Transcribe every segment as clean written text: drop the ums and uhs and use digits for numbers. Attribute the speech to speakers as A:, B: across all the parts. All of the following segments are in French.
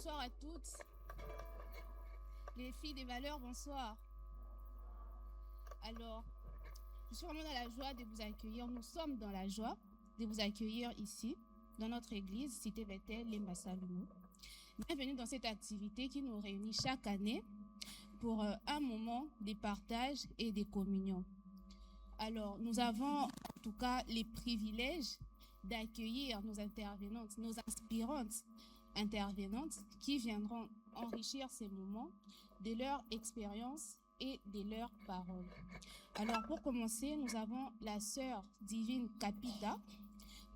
A: Bonsoir à toutes. Les filles des valeurs, bonsoir. Alors, je suis vraiment dans la joie de vous accueillir. Nous sommes dans la joie de vous accueillir ici, dans notre église, Cité Bethel, Lembassa Lumo. Bienvenue dans cette activité qui nous réunit chaque année pour un moment de partage et de communion. Alors, nous avons en tout cas les privilèges d'accueillir nos intervenantes, nos inspirantes intervenantes qui viendront enrichir ces moments de leur expérience et de leurs paroles. Alors, pour commencer, nous avons la sœur divine Capita.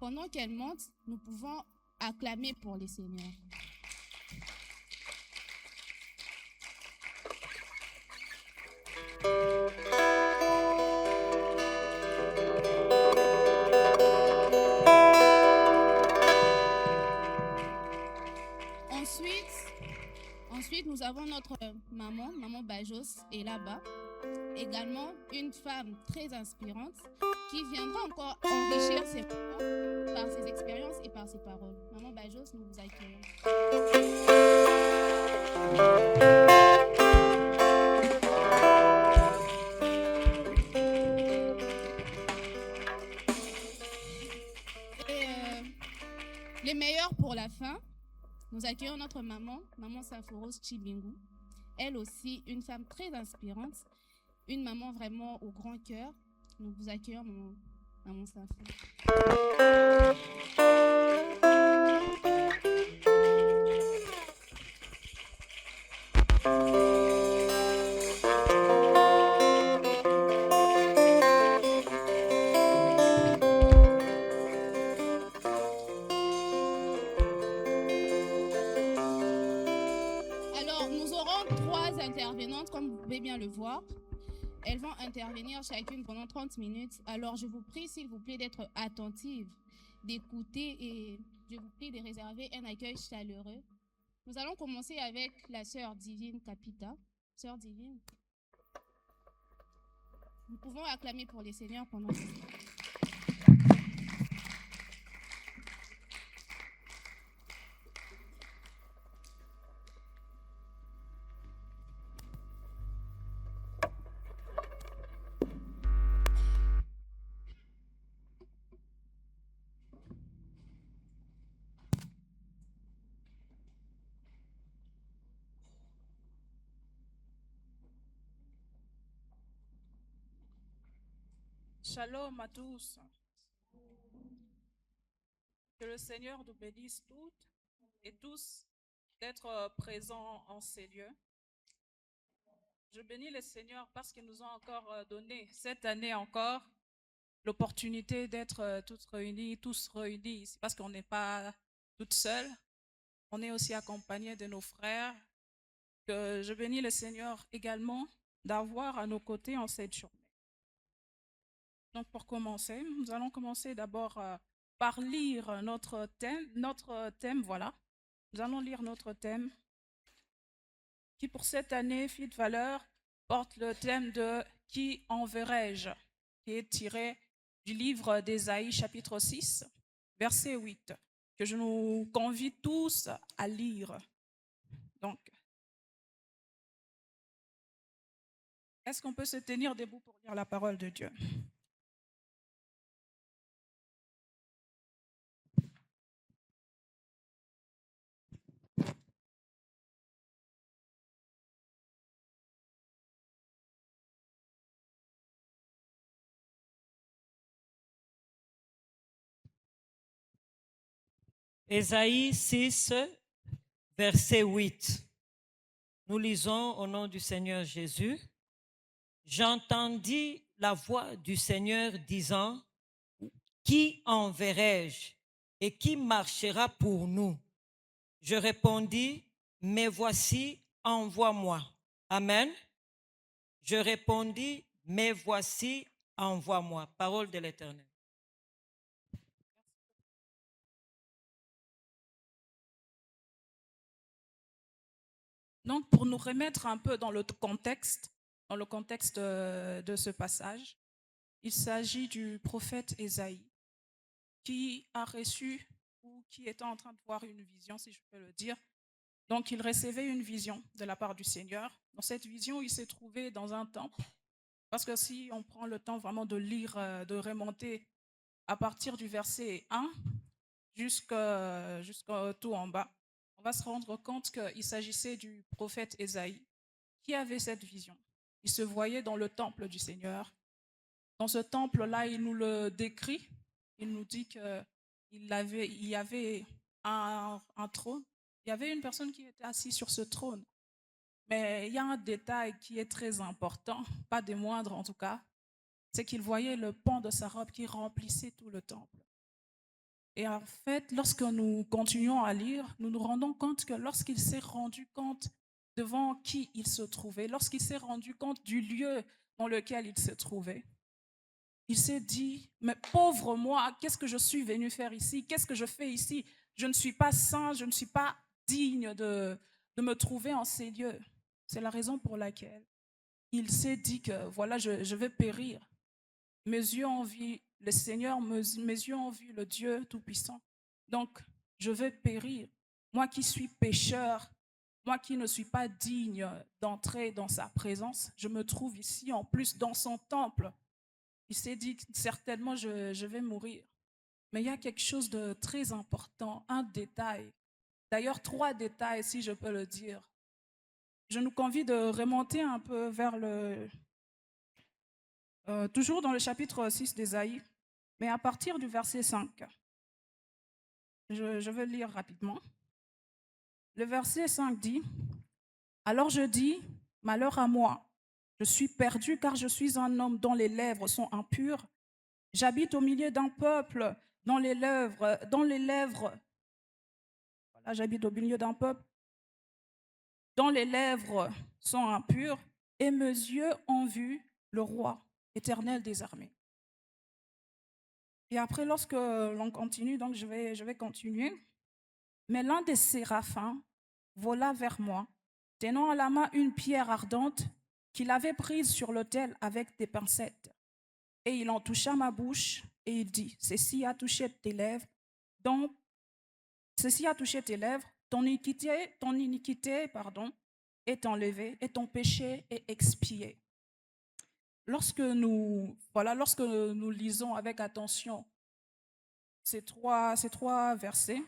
A: Pendant qu'elle monte, nous pouvons acclamer pour les seigneurs. Ensuite, nous avons notre maman Bajos est là-bas. Également, une femme très inspirante qui viendra encore enrichir ses moments par ses expériences et par ses paroles. Maman Bajos, nous vous accueillons. Et les meilleurs pour la fin, nous accueillons notre maman Saforos Chibingu. Elle aussi, une femme très inspirante, une maman vraiment au grand cœur. Nous vous accueillons, maman Safo. Alors, nous aurons 3 intervenantes, comme vous pouvez bien le voir. Elles vont intervenir chacune pendant 30 minutes. Alors, je vous prie, s'il vous plaît, d'être attentives, d'écouter et je vous prie de réserver un accueil chaleureux. Nous allons commencer avec la sœur divine Capita. Sœur divine, nous pouvons acclamer pour les seigneurs pendant ce temps.
B: Shalom à tous. Que le Seigneur nous bénisse toutes et tous d'être présents en ces lieux. Je bénis le Seigneur parce qu'il nous a encore donné cette année encore l'opportunité d'être tous réunis ici, parce qu'on n'est pas toutes seules. On est aussi accompagnés de nos frères. Que je bénis le Seigneur également d'avoir à nos côtés en cette journée. Donc pour commencer, nous allons commencer d'abord par lire notre thème, voilà. Nous allons lire notre thème qui pour cette année, Filles de valeur, porte le thème de « Qui enverrai-je » qui est tiré du livre d'Ésaïe chapitre 6, verset 8, que je nous convie tous à lire. Donc, est-ce qu'on peut se tenir debout pour lire la parole de Dieu ?
C: Ésaïe 6, verset 8. Nous lisons au nom du Seigneur Jésus. J'entendis la voix du Seigneur disant, qui enverrai-je et qui marchera pour nous? Je répondis, mais voici, envoie-moi. Amen. Je répondis, mais voici, envoie-moi. Parole de l'Éternel.
B: Donc, pour nous remettre un peu dans le contexte de ce passage, il s'agit du prophète Ésaïe qui a reçu ou qui était en train de voir une vision, si je peux le dire, Donc, il recevait une vision de la part du Seigneur. Dans cette vision, il s'est trouvé dans un temple. Parce que si on prend le temps vraiment de lire, de remonter à partir du verset 1 jusqu'au tout en bas, on va se rendre compte qu'il s'agissait du prophète Ésaïe qui avait cette vision. Il se voyait dans le temple du Seigneur. Dans ce temple-là, il nous le décrit. Il nous dit qu'il y avait un trône. Il y avait une personne qui était assise sur ce trône. Mais il y a un détail qui est très important, pas des moindres en tout cas, c'est qu'il voyait le pan de sa robe qui remplissait tout le temple. Et en fait, lorsque nous continuons à lire, nous nous rendons compte que lorsqu'il s'est rendu compte devant qui il se trouvait, lorsqu'il s'est rendu compte du lieu dans lequel il se trouvait, il s'est dit, mais pauvre moi, qu'est-ce que je suis venu faire ici? Qu'est-ce que je fais ici? Je ne suis pas saint, je ne suis pas digne de me trouver en ces lieux. C'est la raison pour laquelle il s'est dit que voilà, je vais périr. Mes yeux ont vu le Seigneur, mes yeux ont vu le Dieu Tout-Puissant. Donc, je vais périr. Moi qui suis pécheur, moi qui ne suis pas digne d'entrer dans sa présence, je me trouve ici, en plus dans son temple. Il s'est dit certainement je vais mourir. Mais il y a quelque chose de très important, un détail. D'ailleurs, 3 détails, si je peux le dire. Je nous convie de remonter un peu vers toujours dans le chapitre 6 d'Ésaïe, mais à partir du verset 5. Je vais lire rapidement. Le verset 5 dit, « Alors je dis, malheur à moi, je suis perdu car je suis un homme dont les lèvres sont impures. J'habite au milieu d'un peuple dont les lèvres, voilà, j'habite au milieu d'un peuple dont les lèvres sont impures, et mes yeux ont vu le roi éternel des armées. » Et après, lorsque l'on continue, donc je vais continuer. Mais l'un des séraphins vola vers moi, tenant à la main une pierre ardente qu'il avait prise sur l'autel avec des pincettes. Et il en toucha ma bouche, et il dit, ceci a touché tes lèvres, ton iniquité, est enlevée, et ton péché est expié. Lorsque nous lisons avec attention ces trois versets,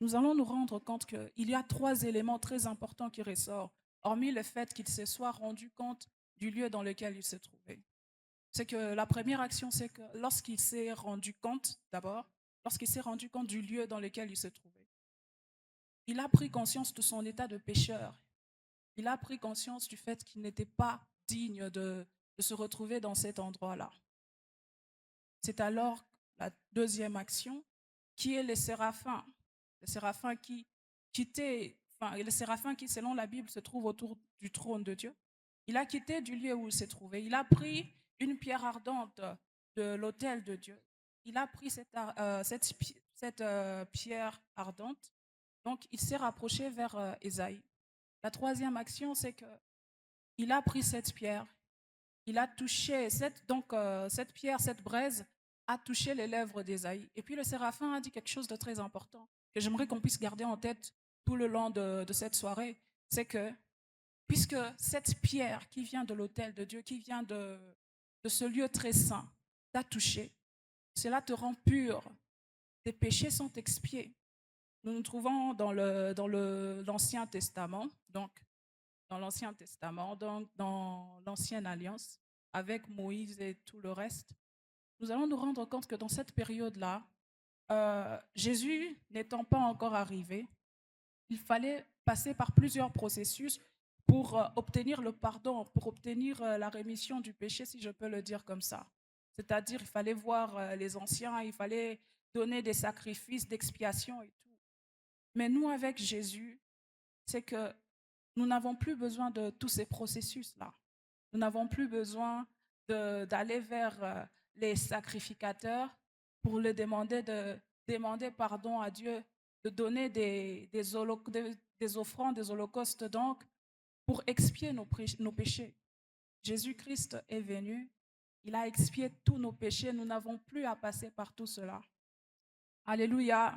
B: nous allons nous rendre compte qu'il y a 3 éléments très importants qui ressortent, hormis le fait qu'il se soit rendu compte du lieu dans lequel il se trouvait. C'est que la première action, c'est que lorsqu'il s'est rendu compte du lieu dans lequel il se trouvait, il a pris conscience de son état de pécheur. Il a pris conscience du fait qu'il n'était pas digne de se retrouver dans cet endroit-là. C'est alors la deuxième action qui est les séraphins. Les séraphins qui, selon la Bible, se trouvent autour du trône de Dieu. Il a quitté du lieu où il s'est trouvé. Il a pris une pierre ardente de l'autel de Dieu. Il a pris cette pierre ardente. Donc, il s'est rapproché vers Ésaïe. La troisième action, c'est qu'il a pris cette pierre. Il a touché cette pierre, cette braise, a touché les lèvres d'Ésaïe. Et puis le séraphin a dit quelque chose de très important que j'aimerais qu'on puisse garder en tête tout le long de cette soirée. C'est que, puisque cette pierre qui vient de l'autel de Dieu, qui vient de ce lieu très saint, t'a touché, cela te rend pur. Tes péchés sont expiés. Nous nous trouvons dans l'Ancien Testament, donc dans l'Ancienne Alliance, avec Moïse et tout le reste. Nous allons nous rendre compte que dans cette période-là, Jésus n'étant pas encore arrivé, il fallait passer par plusieurs processus pour obtenir le pardon, pour obtenir la rémission du péché, si je peux le dire comme ça. C'est-à-dire, il fallait voir les anciens, il fallait donner des sacrifices d'expiation et tout. Mais nous, avec Jésus, c'est que nous n'avons plus besoin de tous ces processus-là. Nous n'avons plus besoin d'aller vers les sacrificateurs pour leur demander de demander pardon à Dieu, de donner des offrandes, des holocaustes, donc, pour expier nos péchés. Jésus-Christ est venu, il a expié tous nos péchés, nous n'avons plus à passer par tout cela. Alléluia.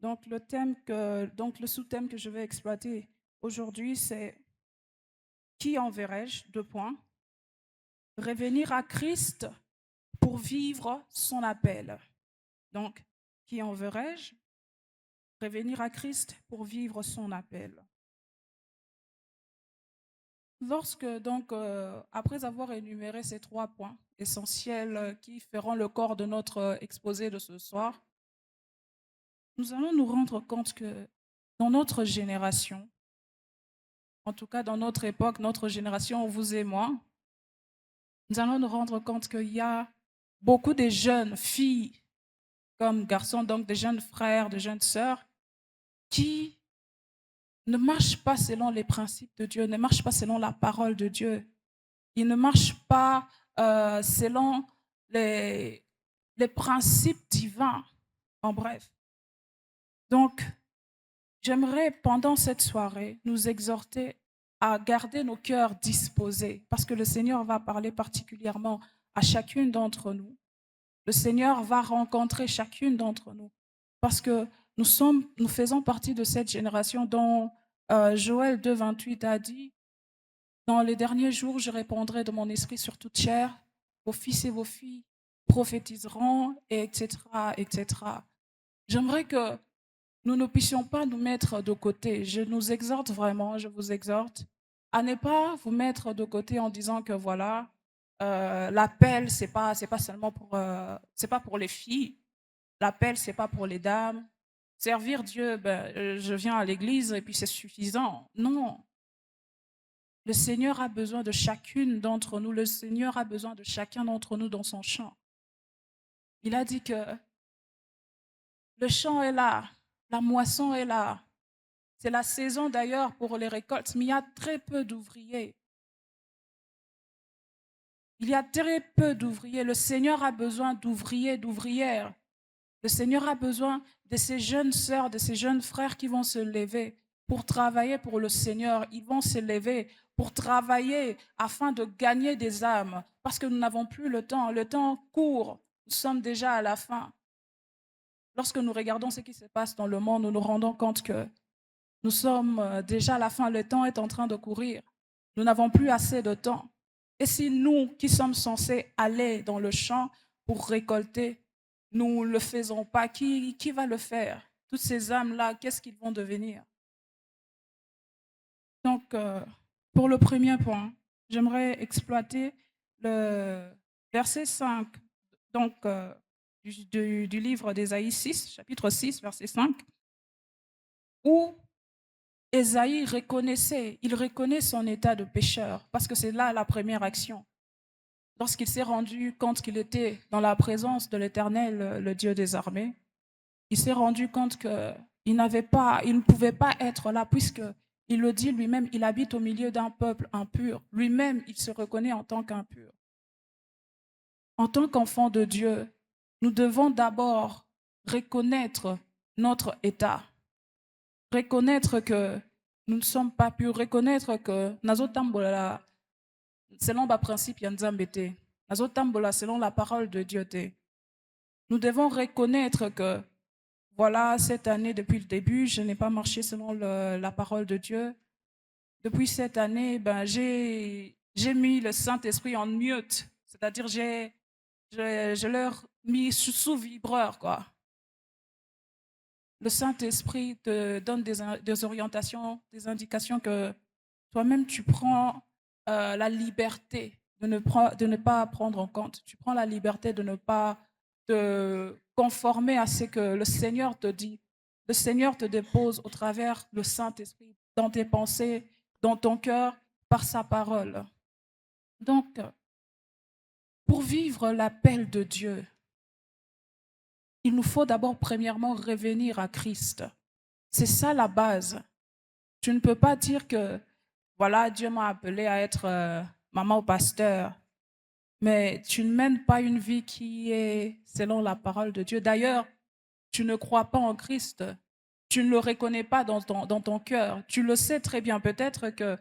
D: Donc, le sous-thème que je vais exploiter aujourd'hui, c'est qui enverrai-je? Deux points. Revenir à Christ pour vivre son appel. Donc, qui enverrai-je? Revenir à Christ pour vivre son appel. Après avoir énuméré ces 3 points essentiels qui feront le corps de notre exposé de ce soir, nous allons nous rendre compte que dans notre génération, en tout cas dans notre époque, notre génération, vous et moi, nous allons nous rendre compte qu'il y a beaucoup de jeunes filles comme garçons, donc des jeunes frères, des jeunes sœurs, qui ne marchent pas selon les principes de Dieu, ne marchent pas selon la parole de Dieu. Ils ne marchent pas selon les principes divins, en bref. Donc, j'aimerais, pendant cette soirée, nous exhorter à garder nos cœurs disposés, parce que le Seigneur va parler particulièrement à chacune d'entre nous. Le Seigneur va rencontrer chacune d'entre nous, parce que nous faisons partie de cette génération dont Joël 2, 28 a dit: dans les derniers jours, je répandrai de mon esprit sur toute chair, vos fils et vos filles prophétiseront, etc., etc. J'aimerais que nous ne puissions pas nous mettre de côté. Je nous exhorte vraiment, je vous exhorte à ne pas vous mettre de côté en disant que voilà, l'appel, c'est pas seulement c'est pas pour les filles. L'appel, c'est pas pour les dames. Servir Dieu, je viens à l'église et puis c'est suffisant. Non. Le Seigneur a besoin de chacune d'entre nous. Le Seigneur a besoin de chacun d'entre nous dans son champ. Il a dit que le champ est là, la moisson est là. C'est la saison d'ailleurs pour les récoltes, mais il y a très peu d'ouvriers. Il y a très peu d'ouvriers. Le Seigneur a besoin d'ouvriers, d'ouvrières. Le Seigneur a besoin de ces jeunes sœurs, de ces jeunes frères qui vont se lever pour travailler pour le Seigneur. Ils vont se lever pour travailler afin de gagner des âmes, parce que nous n'avons plus le temps. Le temps court, nous sommes déjà à la fin. Lorsque nous regardons ce qui se passe dans le monde, nous nous rendons compte que nous sommes déjà à la fin. Le temps est en train de courir. Nous n'avons plus assez de temps. Et si nous, qui sommes censés aller dans le champ pour récolter, nous ne le faisons pas, qui va le faire? Toutes ces âmes-là, qu'est-ce qu'ils vont devenir? Donc, pour le premier point, j'aimerais exploiter le verset 5 donc, du livre d'Ésaïe 6, chapitre 6, verset 5, où Ésaïe il reconnaît son état de pécheur, parce que c'est là la première action. Lorsqu'il s'est rendu compte qu'il était dans la présence de l'Éternel, le Dieu des armées, il s'est rendu compte qu'il ne pouvait pas être là, puisqu'il le dit lui-même, il habite au milieu d'un peuple impur. Lui-même, il se reconnaît en tant qu'impur. En tant qu'enfant de Dieu, nous devons d'abord reconnaître notre état, reconnaître que nous ne sommes pas purs, reconnaître que nazotambola selon le principe yanzambete, nazotambola selon la parole de Dieu. Nous devons reconnaître que voilà, cette année, depuis le début, je n'ai pas marché selon la parole de Dieu. Depuis cette année, j'ai mis le Saint-Esprit en mute, c'est-à-dire je leur mis sous vibreur, quoi. Le Saint-Esprit te donne des orientations, des indications que toi-même tu prends la liberté de ne pas prendre en compte. Tu prends la liberté de ne pas te conformer à ce que le Seigneur te dit. Le Seigneur te dépose au travers le Saint-Esprit dans tes pensées, dans ton cœur, par sa parole. Donc, pour vivre l'appel de Dieu, il nous faut d'abord premièrement revenir à Christ. C'est ça la base. Tu ne peux pas dire que, voilà, Dieu m'a appelé à être maman ou pasteur, mais tu ne mènes pas une vie qui est selon la parole de Dieu. D'ailleurs, tu ne crois pas en Christ. Tu ne le reconnais pas dans ton cœur. Tu le sais très bien. Peut-être que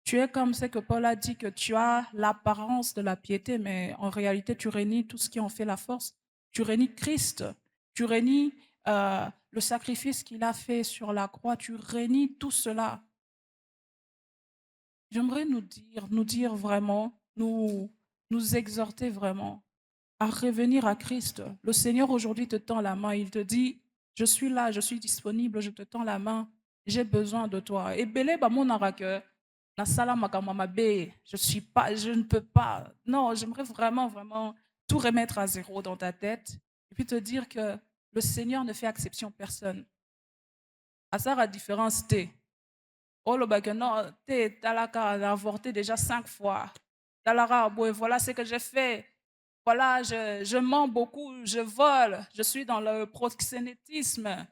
D: tu es comme ce que Paul a dit, que tu as l'apparence de la piété, mais en réalité, tu renies tout ce qui en fait la force. Tu renies Christ. Tu renies le sacrifice qu'il a fait sur la croix, tu réunis tout cela. J'aimerais nous dire vraiment, nous exhorter vraiment à revenir à Christ. Le Seigneur aujourd'hui te tend la main, il te dit, je suis là, je suis disponible, je te tends la main, j'ai besoin de toi. Et belé ba monara que na sala makambo mabe, je ne peux pas. Non, j'aimerais vraiment, vraiment tout remettre à zéro dans ta tête et puis te dire que le Seigneur ne fait exception personne. À ça, la différence, t'es. Oh, le bac, non, t'es, talaka, a avorté déjà 5 fois. Talara, bon, voilà ce que j'ai fait. Voilà, je mens beaucoup, je vole, je suis dans le proxénétisme.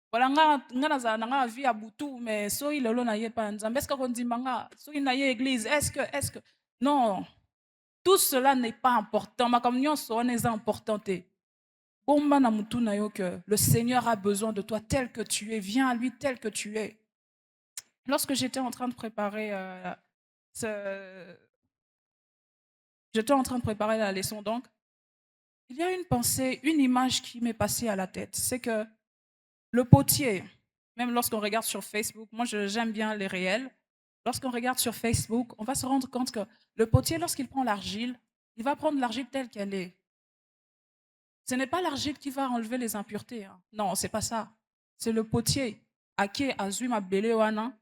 D: Voilà, nga naza nga vie à boutou, mais so il lelo na ye pa nzambe. Est-ce qu'on dit manga, so il na ye église, est-ce que, non, tout cela n'est pas important. Ma communion so n'est importante. Bomba na mutu na yo que le Seigneur a besoin de toi tel que tu es. Viens à lui tel que tu es. Lorsque j'étais en train de préparer j'étais en train de préparer la leçon, donc, il y a une pensée, une image qui m'est passée à la tête. C'est que le potier, même lorsqu'on regarde sur Facebook, moi j'aime bien les réels, lorsqu'on regarde sur Facebook, on va se rendre compte que le potier, lorsqu'il prend l'argile, il va prendre l'argile telle qu'elle est. Ce n'est pas l'argile qui va enlever les impuretés. Hein. Non, c'est pas ça. C'est le potier. Ake azuma belewana,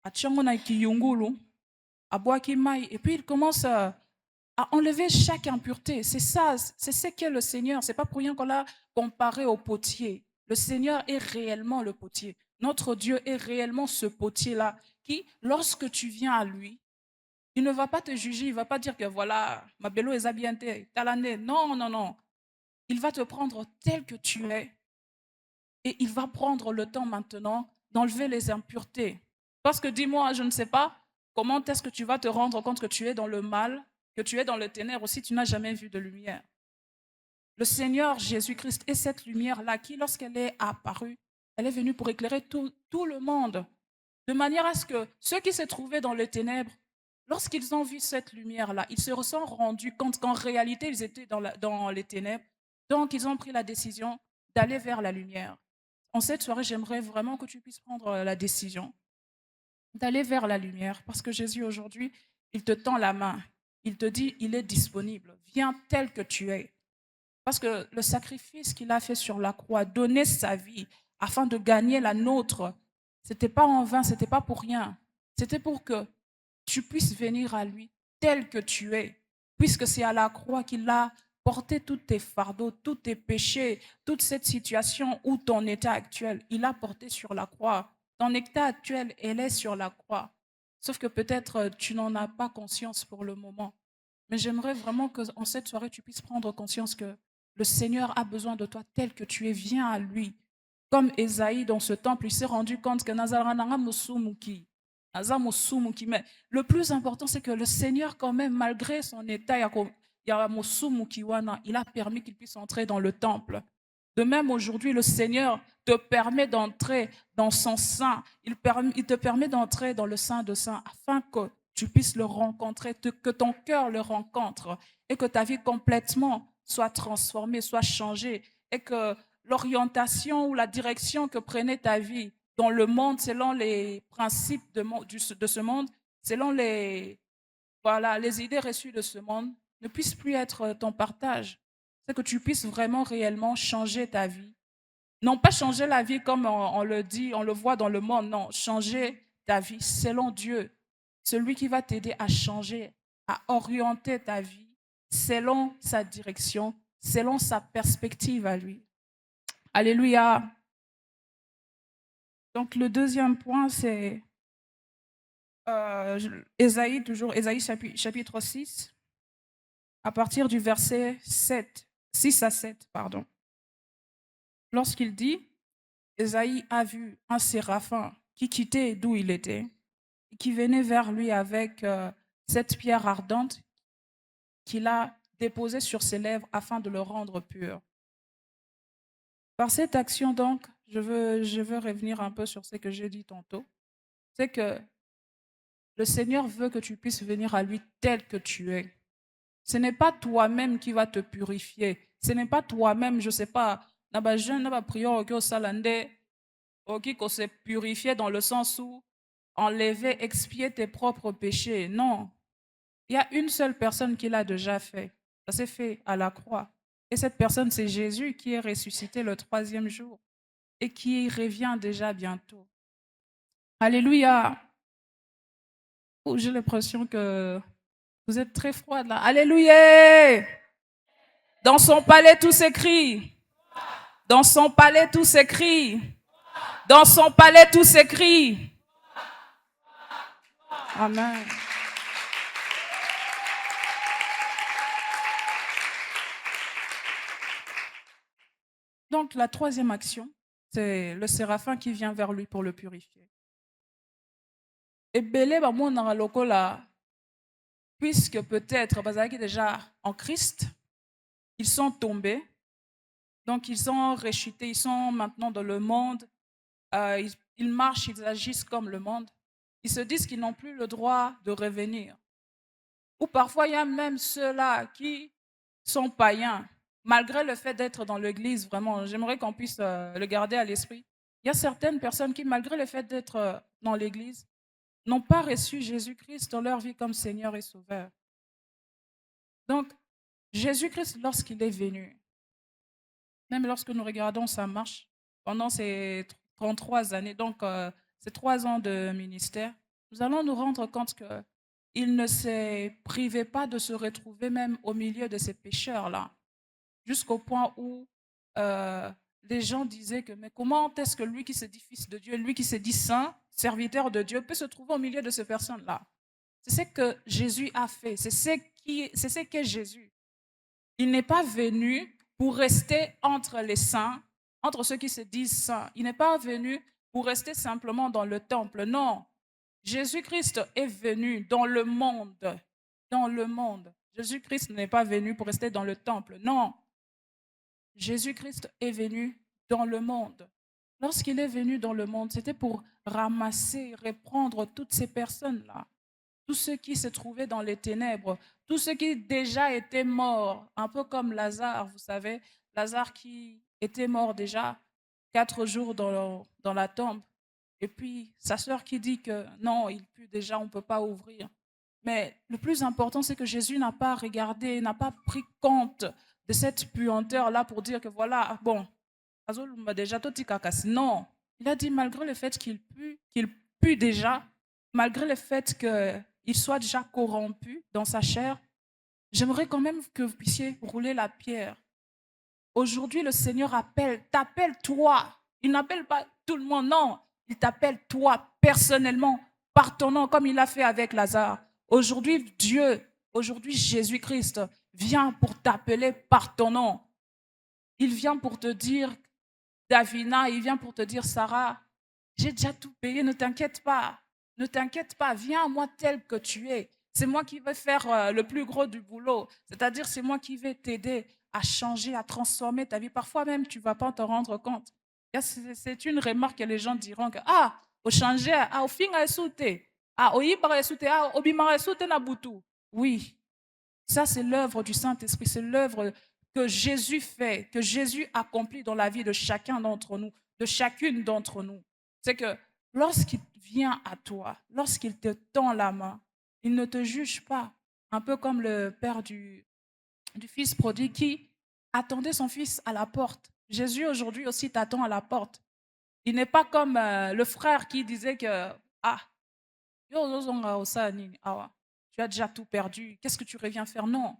D: achangona kiyungulu, aboaki mai, et puis il commence à enlever chaque impureté. C'est ça, c'est ce qu'est le Seigneur. C'est pas pour rien qu'on l'a comparé au potier. Le Seigneur est réellement le potier. Notre Dieu est réellement ce potier-là qui, lorsque tu viens à lui, il ne va pas te juger, il ne va pas dire que voilà, ma bello est habientée, talané. Non, non, non. Il va te prendre tel que tu es et il va prendre le temps maintenant d'enlever les impuretés. Parce que dis-moi, je ne sais pas comment est-ce que tu vas te rendre compte que tu es dans le mal, que tu es dans le ténèbres si tu n'as jamais vu de lumière. Le Seigneur Jésus-Christ est cette lumière-là qui, lorsqu'elle est apparue, elle est venue pour éclairer tout le monde, de manière à ce que ceux qui se trouvaient dans les ténèbres, lorsqu'ils ont vu cette lumière-là, ils se sont rendus compte qu'en réalité, ils étaient dans les ténèbres. Donc, ils ont pris la décision d'aller vers la lumière. En cette soirée, j'aimerais vraiment que tu puisses prendre la décision d'aller vers la lumière, parce que Jésus, aujourd'hui, il te tend la main. Il te dit, il est disponible. Viens tel que tu es. Parce que le sacrifice qu'il a fait sur la croix, donner sa vie afin de gagner la nôtre, ce n'était pas en vain, ce n'était pas pour rien. C'était pour que tu puisses venir à lui tel que tu es, puisque c'est à la croix qu'il a porté tous tes fardeaux, tous tes péchés, toute cette situation ou ton état actuel. Il a porté sur la croix. Ton état actuel, elle est sur la croix. Sauf que peut-être tu n'en as pas conscience pour le moment. Mais j'aimerais vraiment qu'en cette soirée, tu puisses prendre conscience que le Seigneur a besoin de toi tel que tu es. Viens à lui. Comme Ésaïe dans ce temple, il s'est rendu compte que Nazarananga Musumuki. Mais le plus important, c'est que le Seigneur, quand même, malgré son état, il a permis qu'il puisse entrer dans le temple. De même, aujourd'hui, le Seigneur te permet d'entrer dans son sein. Il te permet d'entrer dans le sein de saints afin que tu puisses le rencontrer, que ton cœur le rencontre et que ta vie complètement soit transformée, soit changée et que l'orientation ou la direction que prenait ta vie dans le monde, selon les principes de ce monde, selon les idées reçues de ce monde, ne puisse plus être ton partage. C'est que tu puisses vraiment réellement changer ta vie. Non pas changer la vie comme on le dit, on le voit dans le monde, non, changer ta vie selon Dieu. Celui qui va t'aider à changer, à orienter ta vie selon sa direction, selon sa perspective à lui. Alléluia. Donc le deuxième point, c'est Ésaïe, toujours Ésaïe chapitre 6, à partir du verset 6 à 7, pardon. Lorsqu'il dit, Ésaïe a vu un séraphin qui quittait d'où il était, et qui venait vers lui avec cette pierre ardente qu'il a déposée sur ses lèvres afin de le rendre pur. Par cette action, donc, je veux revenir un peu sur ce que j'ai dit tantôt. C'est que le Seigneur veut que tu puisses venir à lui tel que tu es. Ce n'est pas toi-même qui va te purifier. Ce n'est pas toi-même, je ne sais pas, na ba jeune na ba prière oki osala nde oki ko se purifier dans le sens où enlever, expier tes propres péchés. Non, il y a une seule personne qui l'a déjà fait. Ça s'est fait à la croix. Et cette personne, c'est Jésus qui est ressuscité le 3e jour et qui revient déjà bientôt. Alléluia. Oh, j'ai l'impression que vous êtes très froide là. Alléluia. Dans son palais, tout s'écrit. Dans son palais, tout s'écrit. Dans son palais, tout s'écrit. Amen. Donc, la 3e action, c'est le séraphin qui vient vers lui pour le purifier. Et Belé, puisque peut-être, bazalaki déjà en Christ, ils sont tombés, donc ils sont rechutés, ils sont maintenant dans le monde, ils marchent, ils agissent comme le monde. Ils se disent qu'ils n'ont plus le droit de revenir. Ou parfois, il y a même ceux-là qui sont païens, malgré le fait d'être dans l'église, vraiment, j'aimerais qu'on puisse le garder à l'esprit. Il y a certaines personnes qui, malgré le fait d'être dans l'église, n'ont pas reçu Jésus-Christ dans leur vie comme Seigneur et Sauveur. Donc, Jésus-Christ, lorsqu'il est venu, même lorsque nous regardons sa marche pendant ces 33 années, donc ces 3 ans de ministère, nous allons nous rendre compte qu'il ne s'est privé pas de se retrouver même au milieu de ces pécheurs-là, jusqu'au point où les gens disaient que mais comment est-ce que lui qui se dit fils de Dieu, lui qui se dit saint, serviteur de Dieu, peut se trouver au milieu de ces personnes-là? C'est ce que Jésus a fait, c'est ce qu'est Jésus. Il n'est pas venu pour rester entre les saints, entre ceux qui se disent saints. Il n'est pas venu pour rester simplement dans le temple. Non, Jésus-Christ est venu dans le monde. Dans le monde. Jésus-Christ n'est pas venu pour rester dans le temple. Non, Jésus-Christ est venu dans le monde. Lorsqu'il est venu dans le monde, c'était pour ramasser, reprendre toutes ces personnes-là. Tous ceux qui se trouvaient dans les ténèbres, tous ceux qui déjà étaient morts, un peu comme Lazare, vous savez, Lazare qui était mort déjà 4 jours dans la tombe. Et puis sa sœur qui dit que non, il pue déjà, on ne peut pas ouvrir. Mais le plus important, c'est que Jésus n'a pas regardé, n'a pas pris compte de cette puanteur-là pour dire que voilà, bon, déjà tout non. Il a dit malgré le fait qu'il pue déjà, malgré le fait qu'il soit déjà corrompu dans sa chair, j'aimerais quand même que vous puissiez rouler la pierre. Aujourd'hui, le Seigneur t'appelle toi. Il n'appelle pas tout le monde, non. Il t'appelle toi personnellement, par ton nom, comme il a fait avec Lazare. Aujourd'hui, aujourd'hui Jésus-Christ vient pour t'appeler par ton nom. Il vient pour te dire, Davina, il vient pour te dire, Sarah, j'ai déjà tout payé, ne t'inquiète pas. Ne t'inquiète pas, viens à moi tel que tu es. C'est moi qui vais faire le plus gros du boulot. C'est-à-dire, c'est moi qui vais t'aider à changer, à transformer ta vie. Parfois même, tu ne vas pas te rendre compte. C'est une remarque que les gens diront que, au changer, au fin, au ibar, au bimar, na butu. Oui, ça c'est l'œuvre du Saint-Esprit, c'est l'œuvre que Jésus fait, que Jésus accomplit dans la vie de chacun d'entre nous, de chacune d'entre nous. C'est que lorsqu'il vient à toi, lorsqu'il te tend la main, il ne te juge pas. Un peu comme le père du fils prodigue qui attendait son fils à la porte. Jésus aujourd'hui aussi t'attend à la porte. Il n'est pas comme le frère qui disait que tu as déjà tout perdu, qu'est-ce que tu reviens faire? Non,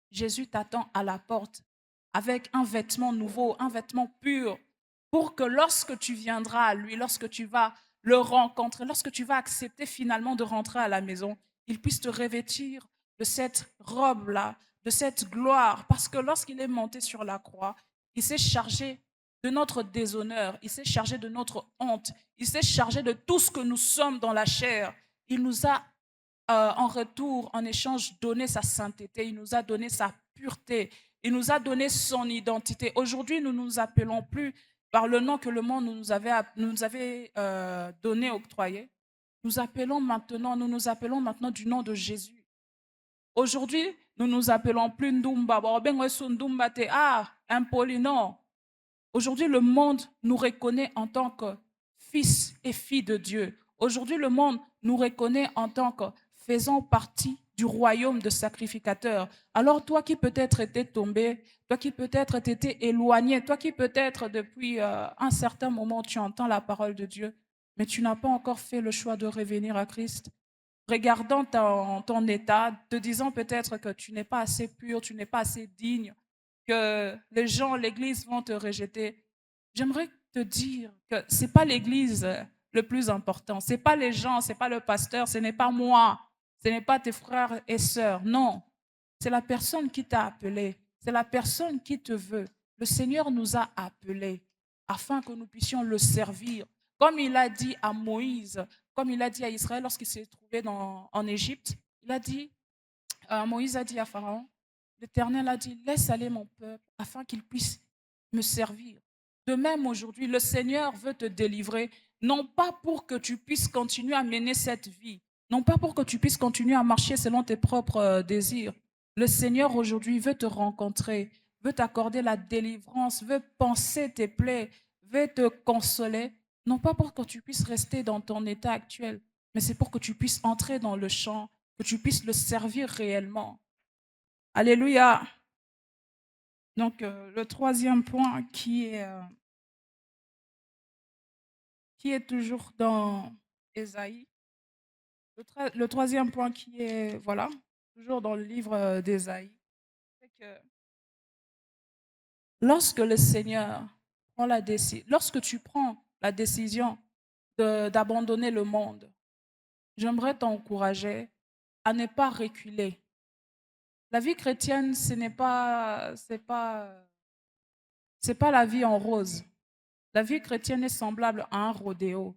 D: Jésus t'attend à la porte avec un vêtement nouveau, un vêtement pur, pour que lorsque tu viendras à lui, lorsque tu vas le rencontrer, lorsque tu vas accepter finalement de rentrer à la maison, il puisse te revêtir de cette robe-là, de cette gloire, parce que lorsqu'il est monté sur la croix, il s'est chargé de notre déshonneur, il s'est chargé de notre honte, il s'est chargé de tout ce que nous sommes dans la chair. Il nous a en retour, en échange, donné sa sainteté, il nous a donné sa pureté, il nous a donné son identité. Aujourd'hui, nous ne nous appelons plus par le nom que le monde nous avait donné, octroyé. Nous nous appelons maintenant du nom de Jésus. Aujourd'hui, nous nous appelons plus Ndumba. Impoli, non. Aujourd'hui, le monde nous reconnaît en tant que fils et filles de Dieu. Aujourd'hui, le monde nous reconnaît en tant que faisant partie du royaume de sacrificateurs. Alors toi qui peut-être étais tombé, toi qui peut-être t'étais éloigné, toi qui peut-être depuis un certain moment tu entends la parole de Dieu, mais tu n'as pas encore fait le choix de revenir à Christ, regardant ton état, te disant peut-être que tu n'es pas assez pur, tu n'es pas assez digne, que les gens, l'Église vont te rejeter. J'aimerais te dire que ce n'est pas l'Église le plus important, ce n'est pas les gens, ce n'est pas le pasteur, ce n'est pas moi, ce n'est pas tes frères et sœurs. Non, c'est la personne qui t'a appelé, c'est la personne qui te veut. Le Seigneur nous a appelés afin que nous puissions le servir. Comme il a dit à Moïse, comme il a dit à Israël lorsqu'il s'est trouvé en Égypte, il a dit, Moïse a dit à Pharaon, l'Éternel a dit, laisse aller mon peuple afin qu'il puisse me servir. De même, aujourd'hui, le Seigneur veut te délivrer, non pas pour que tu puisses continuer à mener cette vie, non pas pour que tu puisses continuer à marcher selon tes propres désirs. Le Seigneur aujourd'hui veut te rencontrer, veut t'accorder la délivrance, veut penser tes plaies, veut te consoler, non pas pour que tu puisses rester dans ton état actuel, mais c'est pour que tu puisses entrer dans le champ, que tu puisses le servir réellement. Alléluia. Donc, le troisième point qui est toujours dans Ésaïe, le troisième point qui est, voilà, toujours dans le livre d'Ésaïe, c'est que lorsque le Seigneur prend la décision, lorsque tu prends la décision d'abandonner le monde, j'aimerais t'encourager à ne pas reculer. La vie chrétienne, c'est pas la vie en rose. La vie chrétienne est semblable à un rodéo.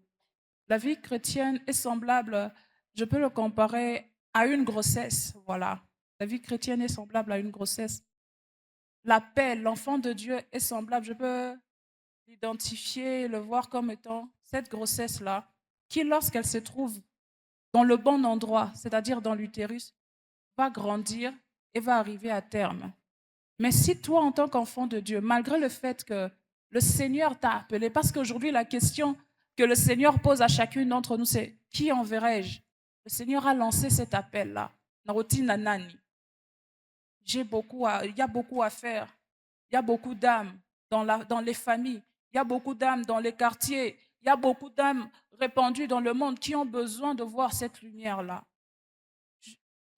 D: La vie chrétienne est semblable, je peux le comparer à une grossesse, voilà. La vie chrétienne est semblable à une grossesse. L'appel, l'enfant de Dieu est semblable, je peux l'identifier, le voir comme étant cette grossesse-là, qui lorsqu'elle se trouve dans le bon endroit, c'est-à-dire dans l'utérus, va grandir et va arriver à terme. Mais si toi, en tant qu'enfant de Dieu, malgré le fait que le Seigneur t'a appelé, parce qu'aujourd'hui, la question que le Seigneur pose à chacune d'entre nous, c'est qui enverrai-je? Le Seigneur a lancé cet appel-là. Il y a beaucoup à faire. Il y a beaucoup d'âmes dans les familles. Il y a beaucoup d'âmes dans les quartiers. Il y a beaucoup d'âmes répandues dans le monde qui ont besoin de voir cette lumière-là.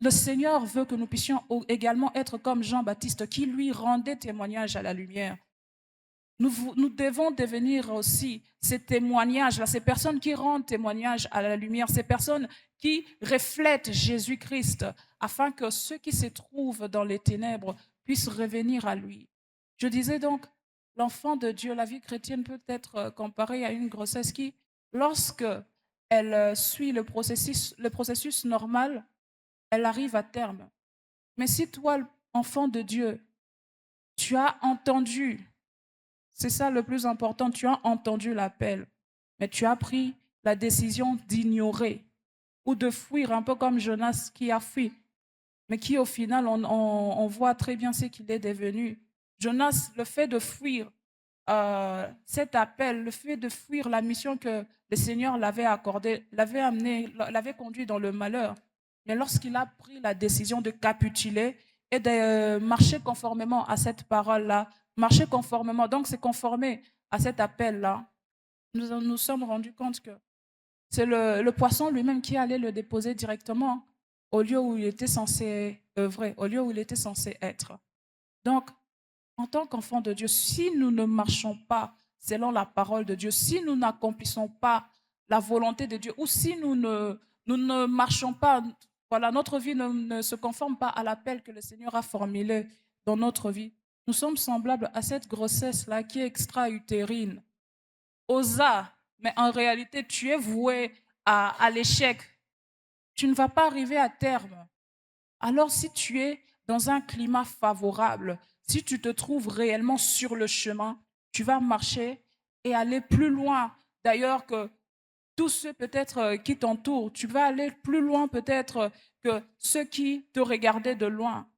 D: Le Seigneur veut que nous puissions également être comme Jean-Baptiste qui lui rendait témoignage à la lumière. Nous devons devenir aussi ces témoignages-là, ces personnes qui rendent témoignage à la lumière, ces personnes qui reflètent Jésus-Christ, afin que ceux qui se trouvent dans les ténèbres puissent revenir à lui. Je disais donc, l'enfant de Dieu, la vie chrétienne peut être comparée à une grossesse qui, lorsque elle suit le processus normal, elle arrive à terme. Mais si toi, enfant de Dieu, tu as entendu, c'est ça le plus important, tu as entendu l'appel, mais tu as pris la décision d'ignorer ou de fuir, un peu comme Jonas qui a fui, mais qui au final, on voit très bien ce qu'il est devenu. Jonas, le fait de fuir cet appel, le fait de fuir la mission que le Seigneur l'avait accordée, l'avait conduit dans le malheur. Mais lorsqu'il a pris la décision de capituler et de marcher conformément à cette parole-là, marcher conformément, donc c'est conformer à cet appel-là, nous nous sommes rendus compte que c'est le poisson lui-même qui allait le déposer directement au lieu où il était censé œuvrer, au lieu où il était censé être. Donc, en tant qu'enfants de Dieu, si nous ne marchons pas selon la parole de Dieu, si nous n'accomplissons pas la volonté de Dieu, ou si nous ne marchons pas, voilà, notre vie ne se conforme pas à l'appel que le Seigneur a formulé dans notre vie, nous sommes semblables à cette grossesse-là qui est extra-utérine. Osa, mais en réalité, tu es voué à l'échec. Tu ne vas pas arriver à terme. Alors, si tu es dans un climat favorable, si tu te trouves réellement sur le chemin, tu vas marcher et aller plus loin. D'ailleurs, que tous ceux peut-être qui t'entourent, tu vas aller plus loin peut-être que ceux qui te regardaient de loin.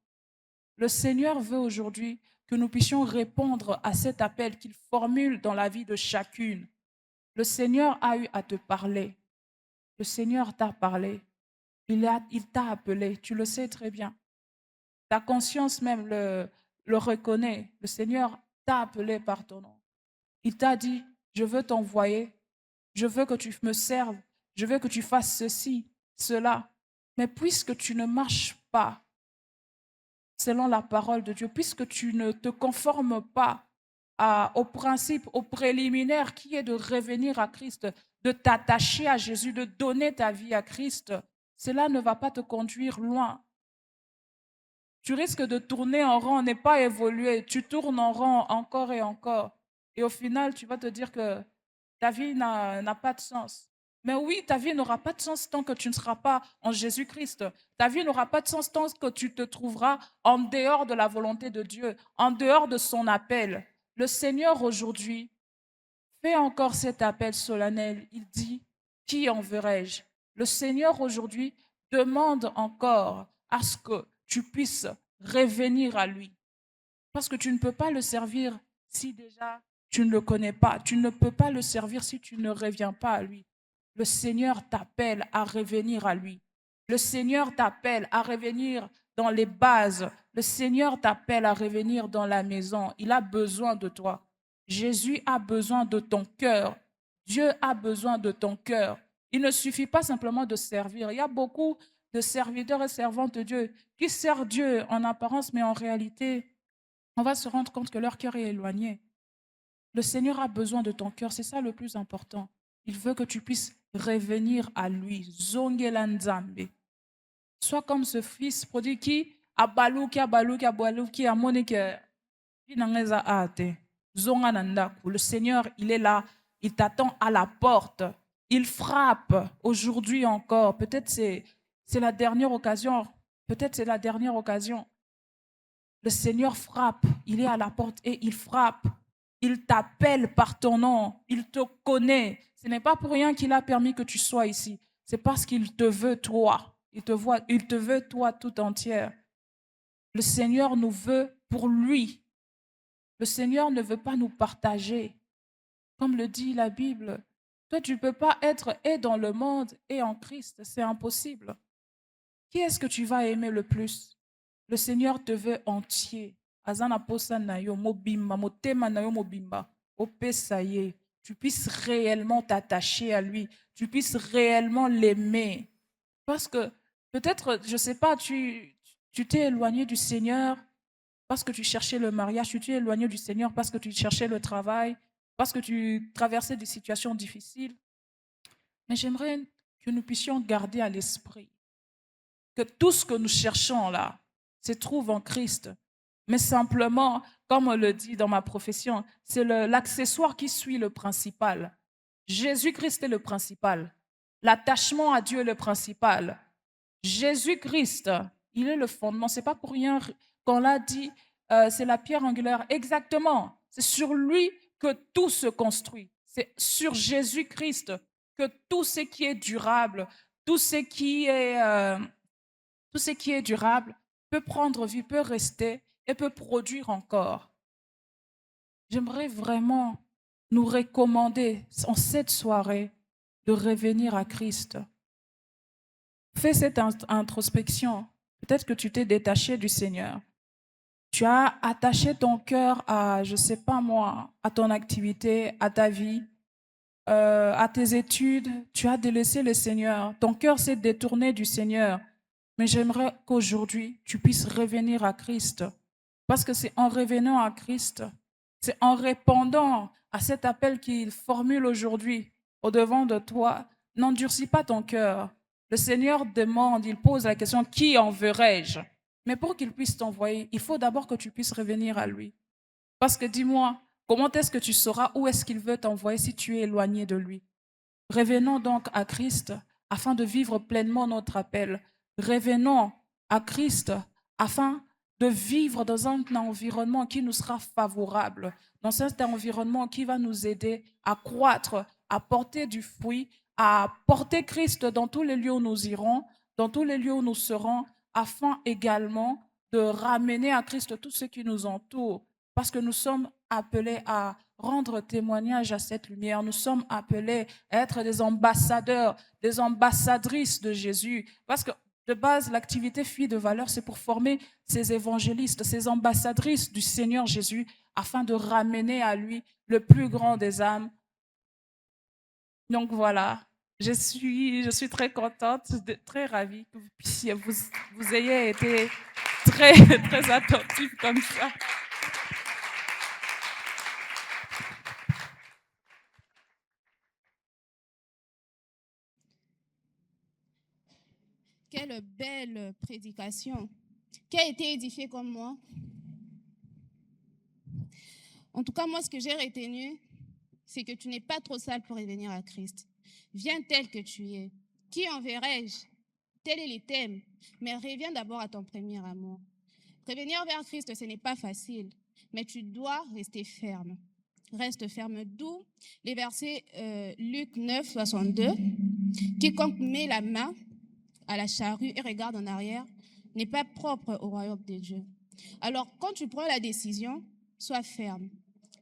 D: Le Seigneur veut aujourd'hui que nous puissions répondre à cet appel qu'il formule dans la vie de chacune. Le Seigneur a eu à te parler. Le Seigneur t'a parlé. Il t'a appelé. Tu le sais très bien. Ta conscience même le reconnaît. Le Seigneur t'a appelé par ton nom. Il t'a dit, je veux t'envoyer. Je veux que tu me serves. Je veux que tu fasses ceci, cela. Mais puisque tu ne marches pas selon la parole de Dieu, puisque tu ne te conformes pas au principe, au préliminaire qui est de revenir à Christ, de t'attacher à Jésus, de donner ta vie à Christ, cela ne va pas te conduire loin. Tu risques de tourner en rond, n'est pas évoluer. Tu tournes en rond encore et encore. Et au final, tu vas te dire que ta vie n'a pas de sens. Mais oui, ta vie n'aura pas de sens tant que tu ne seras pas en Jésus-Christ. Ta vie n'aura pas de sens tant que tu te trouveras en dehors de la volonté de Dieu, en dehors de son appel. Le Seigneur aujourd'hui fait encore cet appel solennel. Il dit, qui enverrai-je? Le Seigneur aujourd'hui demande encore à ce que tu puisses revenir à lui. Parce que tu ne peux pas le servir si déjà tu ne le connais pas. Tu ne peux pas le servir si tu ne reviens pas à lui. Le Seigneur t'appelle à revenir à lui. Le Seigneur t'appelle à revenir dans les bases. Le Seigneur t'appelle à revenir dans la maison. Il a besoin de toi. Jésus a besoin de ton cœur. Dieu a besoin de ton cœur. Il ne suffit pas simplement de servir. Il y a beaucoup de serviteurs et servantes de Dieu qui servent Dieu en apparence, mais en réalité, on va se rendre compte que leur cœur est éloigné. Le Seigneur a besoin de ton cœur, c'est ça le plus important. Il veut que tu puisses revenir à lui. Zongela Nzambe. Sois comme ce fils prodigue qui a monné que le Seigneur, il est là, il t'attend à la porte. Il frappe aujourd'hui encore. Peut-être c'est la dernière occasion. Peut-être c'est la dernière occasion. Le Seigneur frappe, il est à la porte et il frappe. Il t'appelle par ton nom, il te connaît. Ce n'est pas pour rien qu'il a permis que tu sois ici. C'est parce qu'il te veut toi. Il te veut toi tout entière. Le Seigneur nous veut pour lui. Le Seigneur ne veut pas nous partager. Comme le dit la Bible, toi tu ne peux pas être et dans le monde et en Christ. C'est impossible. Qui est-ce que tu vas aimer le plus? Le Seigneur te veut entier. Azana posa na yo mobimba, motema na yo mobimba, opesaye. Tu puisses réellement t'attacher à lui, tu puisses réellement l'aimer. Parce que peut-être, je ne sais pas, tu t'es éloigné du Seigneur parce que tu cherchais le mariage, tu t'es éloigné du Seigneur parce que tu cherchais le travail, parce que tu traversais des situations difficiles. Mais j'aimerais que nous puissions garder à l'esprit que tout ce que nous cherchons là se trouve en Christ. Mais simplement, comme on le dit dans ma profession, c'est l'accessoire qui suit le principal. Jésus-Christ est le principal. L'attachement à Dieu est le principal. Jésus-Christ, il est le fondement. Ce n'est pas pour rien qu'on l'a dit, c'est la pierre angulaire. Exactement. C'est sur lui que tout se construit. C'est sur Jésus-Christ que tout ce qui est durable, tout ce qui est durable peut prendre vie, peut rester et peut produire encore. J'aimerais vraiment nous recommander en cette soirée de revenir à Christ. Fais cette introspection. Peut-être que tu t'es détaché du Seigneur. Tu as attaché ton cœur à, je ne sais pas moi, à ton activité, à ta vie, à tes études. Tu as délaissé le Seigneur. Ton cœur s'est détourné du Seigneur. Mais j'aimerais qu'aujourd'hui, tu puisses revenir à Christ. Parce que c'est en revenant à Christ, c'est en répondant à cet appel qu'il formule aujourd'hui au-devant de toi. N'endurcis pas ton cœur. Le Seigneur demande, il pose la question, qui enverrai-je? Mais pour qu'il puisse t'envoyer, il faut d'abord que tu puisses revenir à lui. Parce que dis-moi, comment est-ce que tu sauras où est-ce qu'il veut t'envoyer si tu es éloigné de lui? Revenons donc à Christ afin de vivre pleinement notre appel. Revenons à Christ afin de vivre dans un environnement qui nous sera favorable, dans cet environnement qui va nous aider à croître, à porter du fruit, à porter Christ dans tous les lieux où nous irons, dans tous les lieux où nous serons, afin également de ramener à Christ tout ce qui nous entoure. parce que nous sommes appelés à rendre témoignage à cette lumière. Nous sommes appelés à être des ambassadeurs, des ambassadrices de Jésus. Parce que de base, l'activité Filles de valeur, c'est pour former ces évangélistes, ces ambassadrices du Seigneur Jésus, afin de ramener à lui le plus grand des âmes. Donc voilà, je suis très contente, très ravie que vous puissiez, vous ayez été très, très attentifs comme ça.
A: Quelle belle prédication. Qui a été édifié comme moi? En tout cas, moi, ce que j'ai retenu, c'est que tu n'es pas trop sale pour revenir à Christ. Viens tel que tu es. Qui enverrai-je? Tel est le thème. Mais reviens d'abord à ton premier amour. Revenir vers Christ, ce n'est pas facile, mais tu dois rester ferme. Reste ferme. D'où les versets Luc 9, 62. Quiconque met la main à la charrue et regarde en arrière n'est pas propre au royaume de Dieu. Alors, quand tu prends la décision, sois ferme.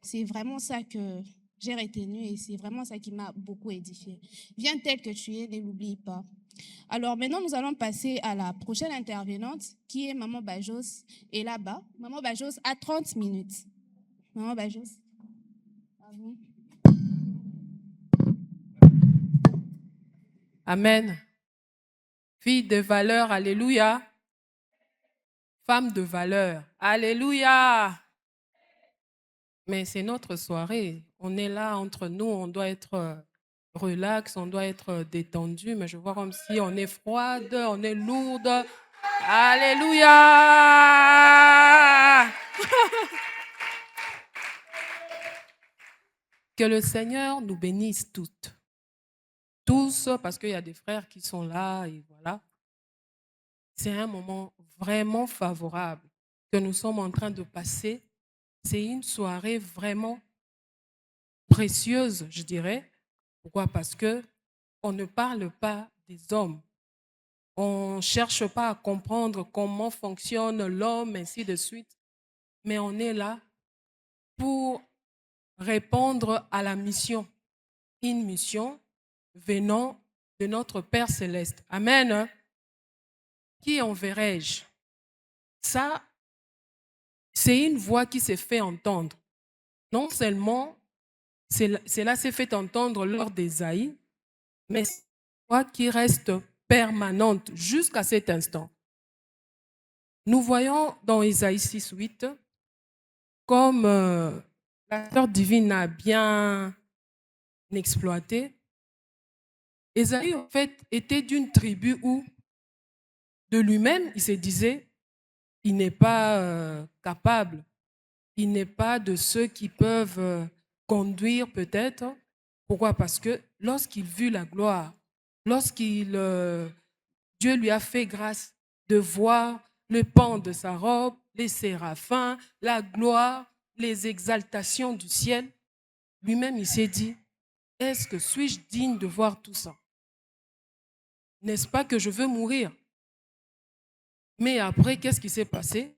A: C'est vraiment ça que j'ai retenu et c'est vraiment ça qui m'a beaucoup édifié. Viens tel que tu es, ne l'oublie pas. Alors maintenant, nous allons passer à la prochaine intervenante qui est Maman Bajos. Et là-bas, Maman Bajos a 30 minutes. Maman Bajos, à vous.
E: Amen. Fille de valeur, alléluia. Femme de valeur, alléluia. Mais c'est notre soirée. On est là entre nous, on doit être relax, on doit être détendu. Mais je vois comme si on est froide, on est lourde. Alléluia. Que le Seigneur nous bénisse toutes. Tous, parce qu'il y a des frères qui sont là et voilà. C'est un moment vraiment favorable que nous sommes en train de passer. C'est une soirée vraiment précieuse, je dirais. Pourquoi? Parce que on ne parle pas des hommes. On ne cherche pas à comprendre comment fonctionne l'homme, ainsi de suite. Mais on est là pour répondre à la mission. Une mission venant de notre Père Céleste. Amen. Qui enverrai-je? Ça, c'est une voix qui s'est fait entendre. Non seulement cela s'est fait entendre lors d'Ésaïe, mais c'est une voix qui reste permanente jusqu'à cet instant. Nous voyons dans Ésaïe 6:8 comme la sœur divine a bien exploité. Ésaïe, en fait, était d'une tribu où, de lui-même, il se disait, il n'est pas capable, il n'est pas de ceux qui peuvent conduire peut-être. Pourquoi? Parce que lorsqu'il vit la gloire, Dieu lui a fait grâce de voir le pan de sa robe, les séraphins, la gloire, les exaltations du ciel, lui-même il s'est dit, est-ce que suis-je digne de voir tout ça? N'est-ce pas que je veux mourir? Mais après, qu'est-ce qui s'est passé?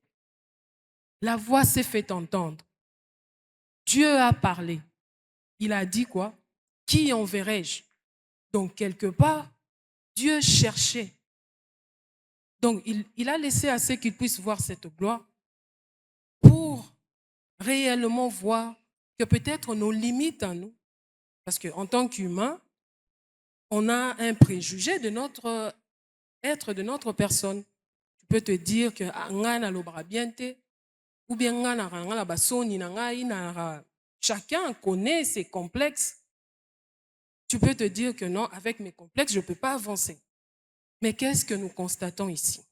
E: La voix s'est fait entendre. Dieu a parlé. Il a dit quoi? Qui enverrai-je? Donc, quelque part, Dieu cherchait. Donc, il a laissé à ce qu'il puisse voir cette gloire pour réellement voir que peut-être nos limites à nous, parce qu'en tant qu'humain, on a un préjugé de notre être, de notre personne. Tu peux te dire que ou bien chacun connaît ses complexes. Tu peux te dire que non, avec mes complexes, je ne peux pas avancer. Mais qu'est-ce que nous constatons ici?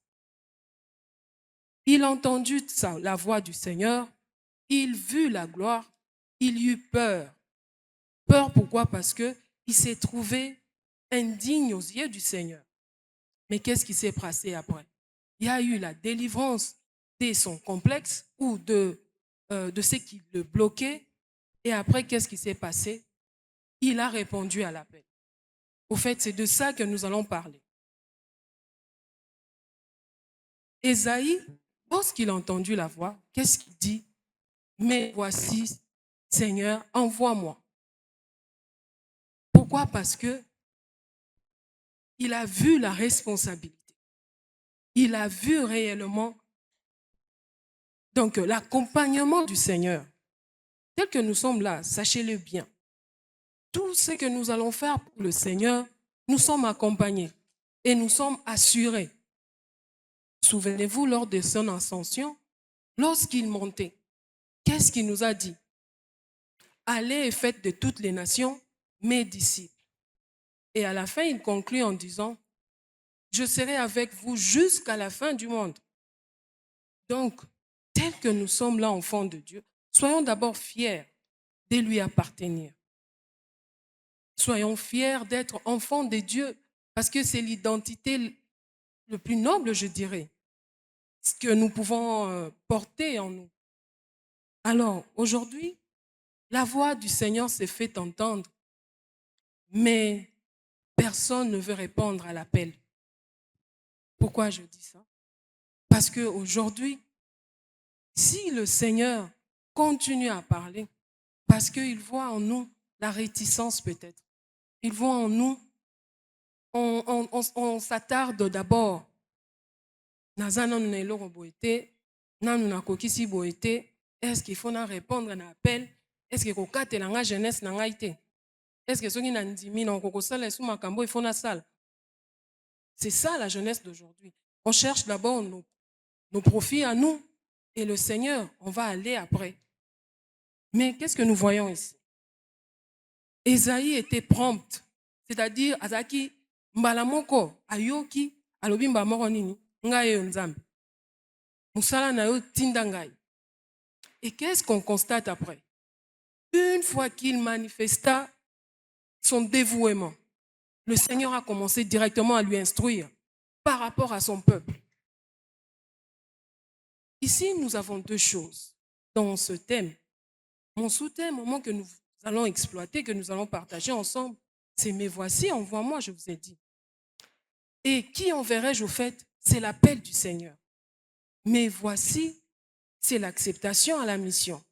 E: Il a entendu la voix du Seigneur, il vit la gloire, il eut peur. Peur pourquoi? Parce qu'il s'est trouvé indigne aux yeux du Seigneur. Mais qu'est-ce qui s'est passé après? Il y a eu la délivrance de son complexe ou de ce qui le bloquait. Et après, qu'est-ce qui s'est passé? Il a répondu à l'appel. Au fait, c'est de ça que nous allons parler. Ésaïe, lorsqu'il a entendu la voix, qu'est-ce qu'il dit? mais voici, Seigneur, envoie-moi. Pourquoi? Parce que il a vu la responsabilité. Il a vu réellement donc l'accompagnement du Seigneur. Tel que nous sommes là, sachez-le bien. Tout ce que nous allons faire pour le Seigneur, nous sommes accompagnés et nous sommes assurés. Souvenez-vous, lors de son ascension, lorsqu'il montait, qu'est-ce qu'il nous a dit? Allez et faites de toutes les nations mes disciples. Et à la fin, il conclut en disant, je serai avec vous jusqu'à la fin du monde. Donc, tel que nous sommes là, enfants de Dieu, soyons d'abord fiers de lui appartenir. Soyons fiers d'être enfants de Dieu, parce que c'est l'identité le plus noble, je dirais, ce que nous pouvons porter en nous. Alors, aujourd'hui, la voix du Seigneur s'est fait entendre, mais personne ne veut répondre à l'appel. Pourquoi je dis ça? Parce qu'aujourd'hui, si le Seigneur continue à parler, parce qu'il voit en nous la réticence peut-être, il voit en nous, on s'attarde d'abord. Est-ce qu'il faut répondre à l'appel? Est-ce qu'il faut que la jeunesse n'a été? Est-ce que ceux il faut salle? C'est ça la jeunesse d'aujourd'hui. On cherche d'abord nos profits à nous et le Seigneur, on va aller après. Mais qu'est-ce que nous voyons ici? Ésaïe était prompt, c'est-à-dire Azaki Mbalamoko Ayoki alobi mbamoko nini ngaye nzambe musala na yo tinda ngai. Et qu'est-ce qu'on constate après? Une fois qu'il manifesta son dévouement, le Seigneur a commencé directement à lui instruire par rapport à son peuple. Ici, nous avons deux choses dans ce thème. Mon sous-thème, au moment que nous allons exploiter, que nous allons partager ensemble, c'est « Mais voici, envoie-moi », je vous ai dit. Et qui enverrai-je au fait? C'est l'appel du Seigneur. Mais voici, c'est l'acceptation à la mission.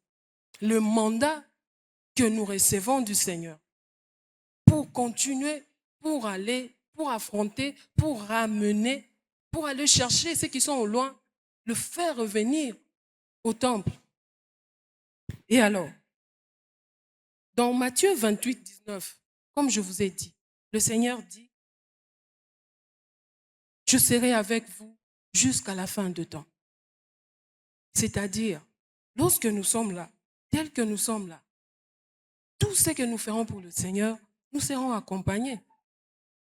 E: Le mandat que nous recevons du Seigneur pour continuer, pour aller, pour affronter, pour ramener, pour aller chercher ceux qui sont au loin, le faire revenir au temple. Et alors, dans Matthieu 28, 19, comme je vous ai dit, le Seigneur dit, je serai avec vous jusqu'à la fin de temps. C'est-à-dire, lorsque nous sommes là, tel que nous sommes là, tout ce que nous ferons pour le Seigneur, nous serons accompagnés.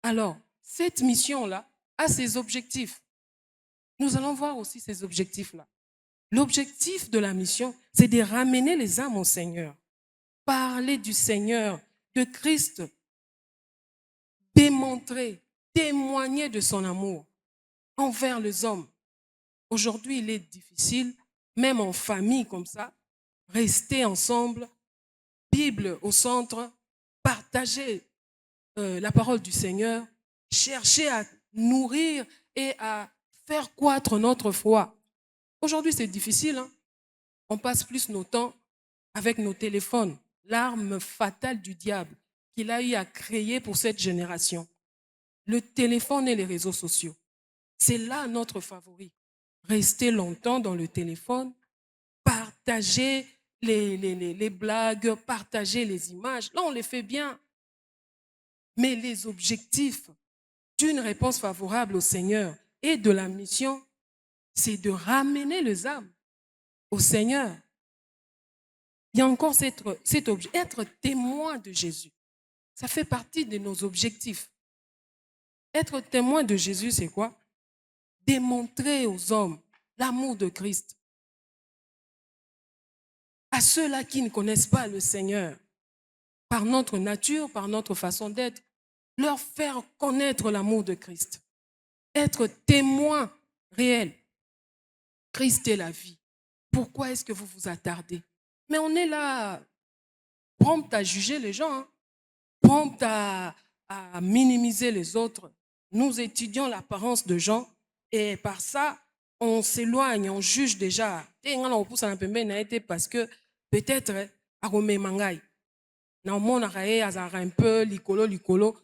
E: Alors, cette mission-là a ses objectifs. Nous allons voir aussi ces objectifs-là. L'objectif de la mission, c'est de ramener les âmes au Seigneur. Parler du Seigneur, de Christ, démontrer, témoigner de son amour envers les hommes. Aujourd'hui, il est difficile, même en famille comme ça, rester ensemble, Bible au centre, partager la parole du Seigneur, chercher à nourrir et à faire croître notre foi. Aujourd'hui, c'est difficile. Hein? On passe plus nos temps avec nos téléphones, l'arme fatale du diable qu'il a eu à créer pour cette génération. Le téléphone et les réseaux sociaux. C'est là notre favori. Rester longtemps dans le téléphone, partager les blagues, partager les images. Là, on les fait bien. Mais les objectifs d'une réponse favorable au Seigneur et de la mission, c'est de ramener les âmes au Seigneur. Il y a encore cet objet, être témoin de Jésus. Ça fait partie de nos objectifs. Être témoin de Jésus, c'est quoi? Démontrer aux hommes l'amour de Christ. À ceux-là qui ne connaissent pas le Seigneur, par notre nature, par notre façon d'être, leur faire connaître l'amour de Christ. Être témoin réel. Christ est la vie. Pourquoi est-ce que vous vous attardez? Mais on est là, prompt à juger les gens, hein? Prompt à minimiser les autres. Nous étudions l'apparence de gens et par ça, on s'éloigne, on juge déjà. Parce que peut-être, un peu licolo.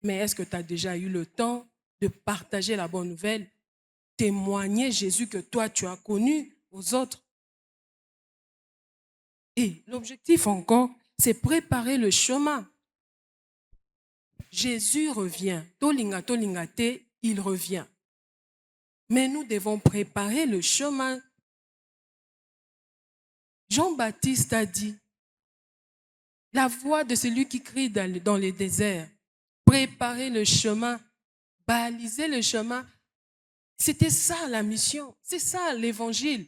E: Mais est-ce que tu as déjà eu le temps de partager la bonne nouvelle, témoigner Jésus que toi tu as connu aux autres? Et l'objectif encore, c'est préparer le chemin. Jésus revient. Tolingate, il revient. Mais nous devons préparer le chemin. Jean-Baptiste a dit, la voix de celui qui crie dans les déserts, préparer le chemin, baliser le chemin. C'était ça la mission, c'est ça l'évangile.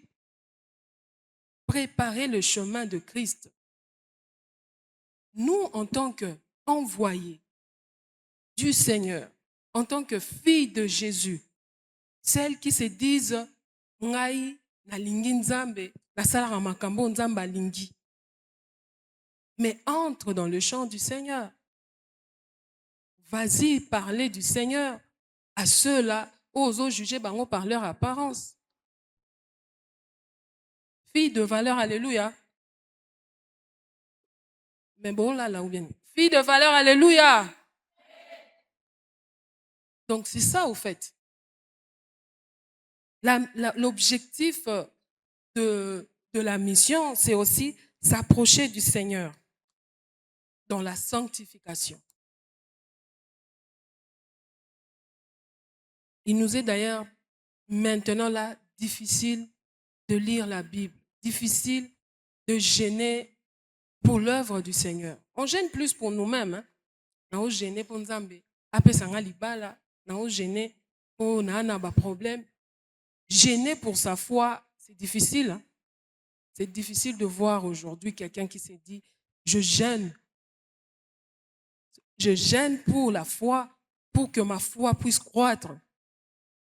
E: Préparer le chemin de Christ. Nous, en tant qu'envoyés du Seigneur, en tant que filles de Jésus, celles qui se disent Ngai nalingi nzambe, nasalaka makambo nzambe alingi, mais entre dans le champ du Seigneur. Vas-y parler du Seigneur à ceux-là, osent juger bango par leur apparence. Fille de valeur, alléluia. Mais bon, là, où bien? Fille de valeur, alléluia. Donc, c'est ça, au fait. L'objectif de la mission, c'est aussi s'approcher du Seigneur dans la sanctification. Il nous est d'ailleurs maintenant là difficile de lire la Bible, difficile de gêner pour l'œuvre du Seigneur. On gêne plus pour nous-mêmes. On gêne pour Nzambe. Après ça, libala, on gêne pour na problème. Gêner pour sa foi, c'est difficile. C'est difficile de voir aujourd'hui quelqu'un qui s'est dit, je gêne pour la foi, pour que ma foi puisse croître,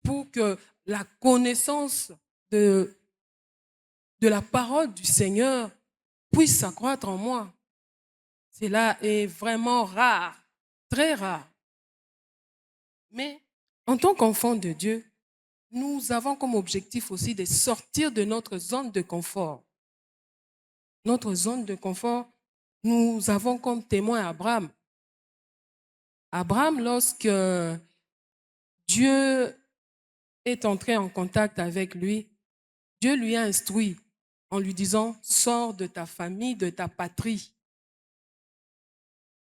E: pour que la connaissance de la parole du Seigneur puisse s'accroître en moi. Cela est vraiment rare, très rare. Mais en tant qu'enfant de Dieu, nous avons comme objectif aussi de sortir de notre zone de confort. Notre zone de confort, nous avons comme témoin Abraham. Abraham, lorsque Dieu est entré en contact avec lui, Dieu lui a instruit en lui disant, sors de ta famille, de ta patrie.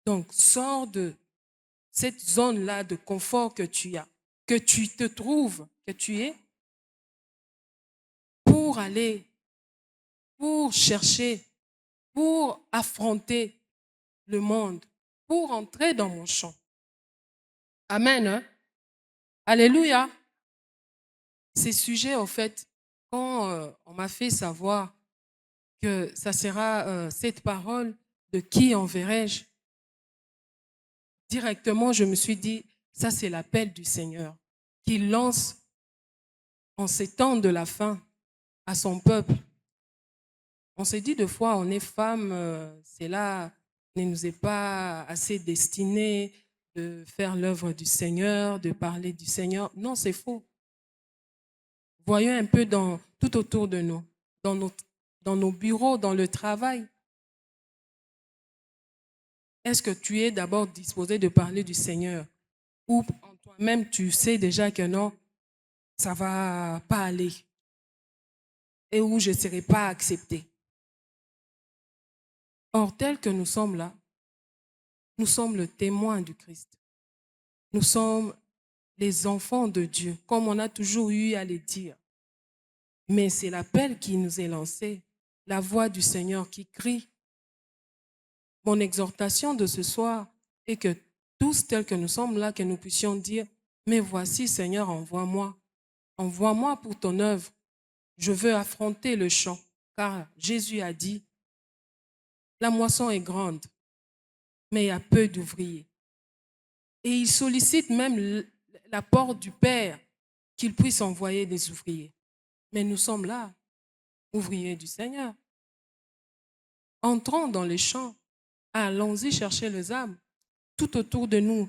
E: Donc, sors de cette zone-là de confort que tu as, que tu te trouves, que tu es, pour aller, pour chercher, pour affronter le monde, pour entrer dans mon champ. Amen. Hein? Alléluia. Ces sujets, en fait, quand on m'a fait savoir que ça sera cette parole de qui enverrai-je, directement, je me suis dit, ça c'est l'appel du Seigneur qui lance en ces temps de la fin à son peuple. On s'est dit deux fois, on est femme, cela ne nous est pas assez destiné de faire l'œuvre du Seigneur, de parler du Seigneur. Non, c'est faux. Voyons un peu tout autour de nous, dans nos bureaux, dans le travail. Est-ce que tu es d'abord disposé de parler du Seigneur? Ou en toi-même, tu sais déjà que non, ça ne va pas aller. Et où je ne serai pas accepté. Or, tel que nous sommes là, nous sommes le témoin du Christ. Nous sommes les enfants de Dieu, comme on a toujours eu à le dire. Mais c'est l'appel qui nous est lancé, la voix du Seigneur qui crie. Mon exhortation de ce soir est que tous tels que nous sommes là, que nous puissions dire, mais voici Seigneur, envoie-moi. Envoie-moi pour ton œuvre. Je veux affronter le champ, car Jésus a dit, la moisson est grande, mais il y a peu d'ouvriers. Et il sollicite même l'apport du Père qu'il puisse envoyer des ouvriers. Mais nous sommes là, ouvriers du Seigneur. Entrons dans les champs, allons-y chercher les âmes. Tout autour de nous,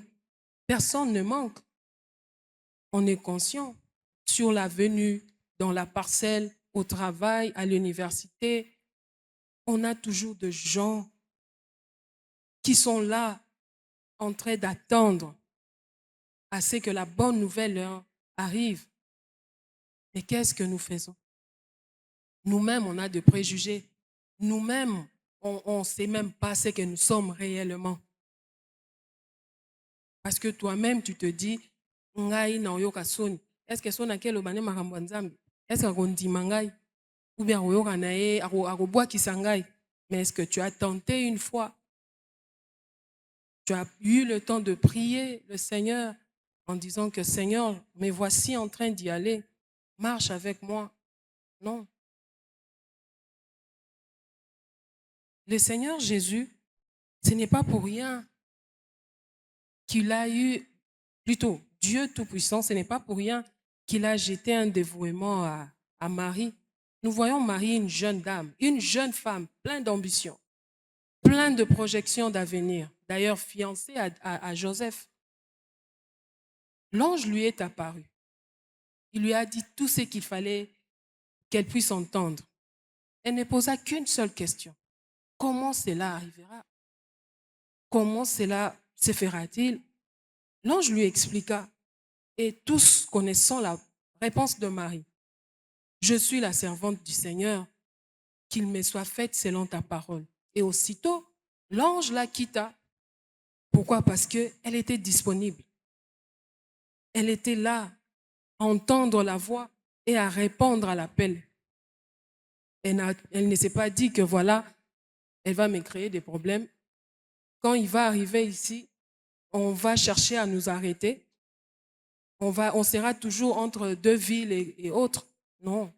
E: personne ne manque. On est conscient. sur l'avenue, dans la parcelle, au travail, à l'université, on a toujours des gens qui sont là en train d'attendre à ce que la bonne nouvelle leur arrive. Mais qu'est-ce que nous faisons? Nous-mêmes, on a des préjugés. Nous-mêmes, on ne sait même pas ce que nous sommes réellement. Parce que toi-même, tu te dis, ngai na oyoka soni. Est-ce que son akelo bane makambo nzambe? Est-ce qu'on dit mangai? Ou bien oyoka na ye aroboa kisangai? Mais est-ce que tu as tenté une fois? Tu as eu le temps de prier le Seigneur en disant que Seigneur, me voici en train d'y aller. Marche avec moi. Non. Le Seigneur Jésus, ce n'est pas pour rien qu'il a eu, plutôt Dieu Tout-Puissant, ce n'est pas pour rien qu'il a jeté un dévouement à Marie. Nous voyons Marie, une jeune dame, une jeune femme, pleine d'ambition, pleine de projections d'avenir, d'ailleurs fiancée à Joseph. L'ange lui est apparu. Il lui a dit tout ce qu'il fallait qu'elle puisse entendre. Elle ne posa qu'une seule question. Comment cela arrivera? Comment cela se fera-t-il? L'ange lui expliqua, et tous connaissant la réponse de Marie. Je suis la servante du Seigneur, qu'il me soit fait selon ta parole. Et aussitôt, l'ange la quitta. Pourquoi? Parce qu'elle était disponible. Elle était là à entendre la voix et à répondre à l'appel. Elle ne s'est pas dit que voilà, elle va me créer des problèmes. Quand il va arriver ici, on va chercher à nous arrêter. On sera toujours entre deux villes et autres. Non.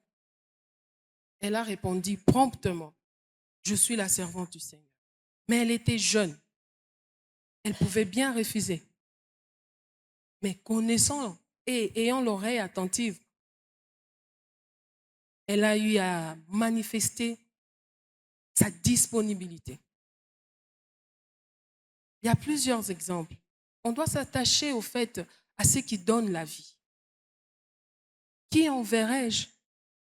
E: Elle a répondu promptement, je suis la servante du Seigneur. Mais elle était jeune. Elle pouvait bien refuser. Mais connaissant et ayant l'oreille attentive, elle a eu à manifester sa disponibilité. Il y a plusieurs exemples. On doit s'attacher au fait à ce qui donne la vie. Qui enverrai-je?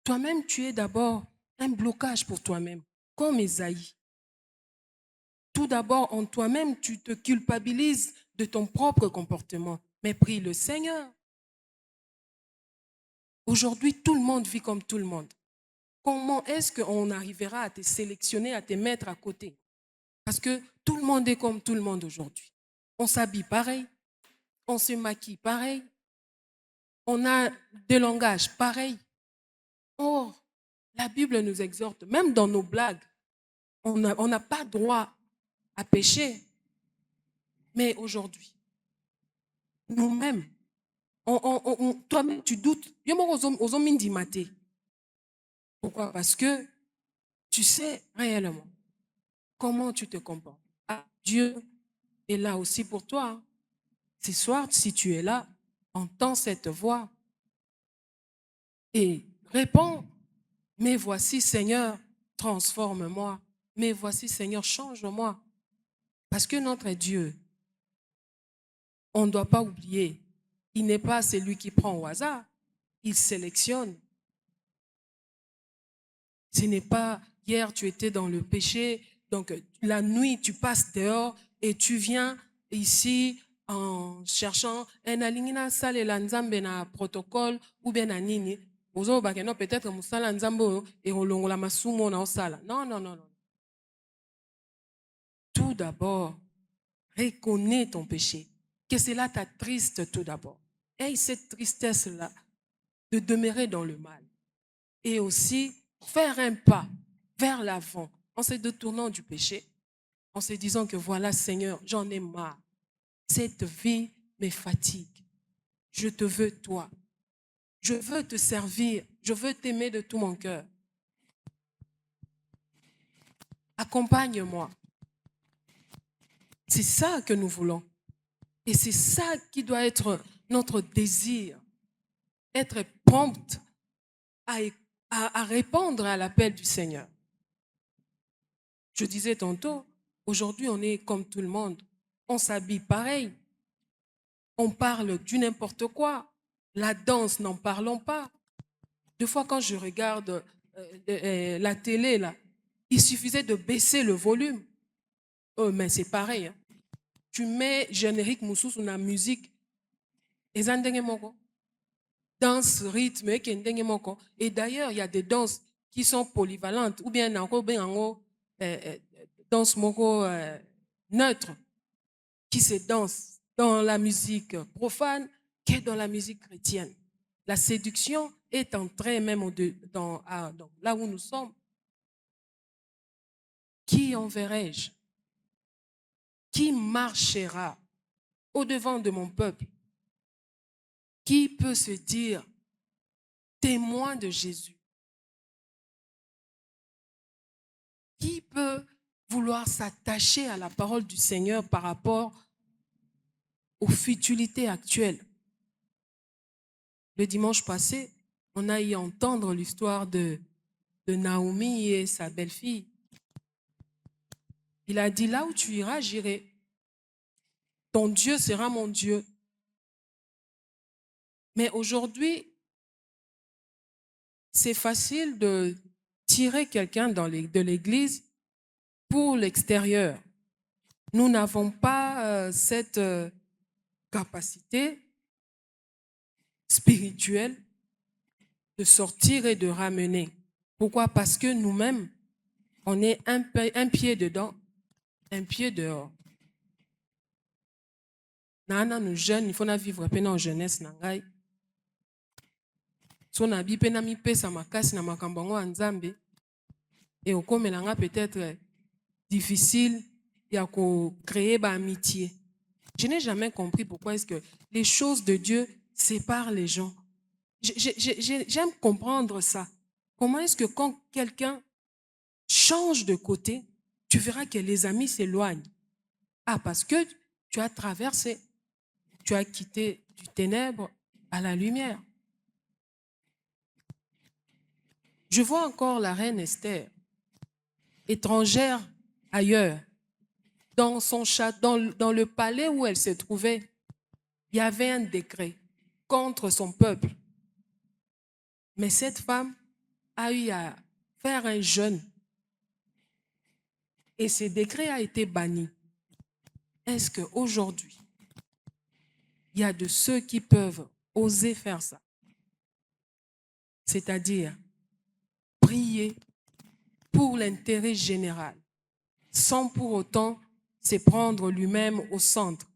E: Toi-même, tu es d'abord un blocage pour toi-même, comme Ésaïe. Tout d'abord, en toi-même, tu te culpabilises de ton propre comportement. Mais prie le Seigneur. Aujourd'hui, tout le monde vit comme tout le monde. Comment est-ce qu'on arrivera à te sélectionner, à te mettre à côté? Parce que tout le monde est comme tout le monde aujourd'hui. On s'habille pareil, on se maquille pareil, on a des langages pareils. Or, la Bible nous exhorte, même dans nos blagues, on n'a pas droit à pécher. Mais aujourd'hui, nous-mêmes, toi-même, tu doutes. Pourquoi? Parce que tu sais réellement comment tu te comportes. Ah, Dieu est là aussi pour toi. Ce soir, si tu es là, entends cette voix et réponds. Mais voici, Seigneur, transforme-moi. Mais voici, Seigneur, change-moi. Parce que notre Dieu, on ne doit pas oublier, il n'est pas celui qui prend au hasard, il sélectionne. Ce n'est pas hier tu étais dans le péché, donc la nuit tu passes dehors et tu viens ici en cherchant un alingina sale la nzambe na protocole ou bien na nini. Peut-être musala nzambo et on la masumo na osala. Non, non, non, non. Tout d'abord, reconnais ton péché. Que cela t'attriste tout d'abord. Et cette tristesse-là de demeurer dans le mal. Et aussi faire un pas vers l'avant en se détournant du péché, en se disant que voilà Seigneur, j'en ai marre. Cette vie me fatigue. Je te veux toi. Je veux te servir. Je veux t'aimer de tout mon cœur. Accompagne-moi. C'est ça que nous voulons. Et c'est ça qui doit être notre désir. Être prompte à répondre à l'appel du Seigneur. Je disais tantôt, aujourd'hui on est comme tout le monde. On s'habille pareil. On parle du n'importe quoi. La danse, n'en parlons pas. Des fois, quand je regarde la télé, là, il suffisait de baisser le volume. Oh, mais c'est pareil. Hein. Tu mets générique Moussous sur la musique. Et ça ndenge moko. Danse, rythme, et d'ailleurs, il y a des danses qui sont polyvalentes, ou bien danse moko neutre, qui se danse dans la musique profane que dans la musique chrétienne. La séduction est entrée même là où nous sommes. Qui enverrai-je? Qui marchera au-devant de mon peuple? Qui peut se dire témoin de Jésus? Qui peut vouloir s'attacher à la parole du Seigneur par rapport aux futilités actuelles? Le dimanche passé, on a eu à entendre l'histoire de Naomi et sa belle-fille. Il a dit, là où tu iras, j'irai. Ton Dieu sera mon Dieu. Mais aujourd'hui, c'est facile de tirer quelqu'un de l'église pour l'extérieur. Nous n'avons pas cette capacité spirituelle de sortir et de ramener. Pourquoi? Parce que nous-mêmes, on est un pied dedans, un pied dehors. Nous jeunes, il faut vivre en jeunesse. So na bi pe na mi pesa makasi na makambo ngo nzambe et okomelanga peut-être difficile ya ko créer ba amitié. Je n'ai jamais compris pourquoi est-ce que les choses de Dieu séparent les gens. J'aime comprendre ça. Comment est-ce que quand quelqu'un change de côté, tu verras que les amis s'éloignent? Ah, parce que tu as traversé, tu as quitté du ténèbre à la lumière. Je vois encore la reine Esther, étrangère ailleurs, dans son château, dans le palais où elle se trouvait. Il y avait un décret contre son peuple. Mais cette femme a eu à faire un jeûne. Et ce décret a été banni. Est-ce qu'aujourd'hui, il y a de ceux qui peuvent oser faire ça? C'est-à-dire prier pour l'intérêt général, sans pour autant se prendre lui-même au centre.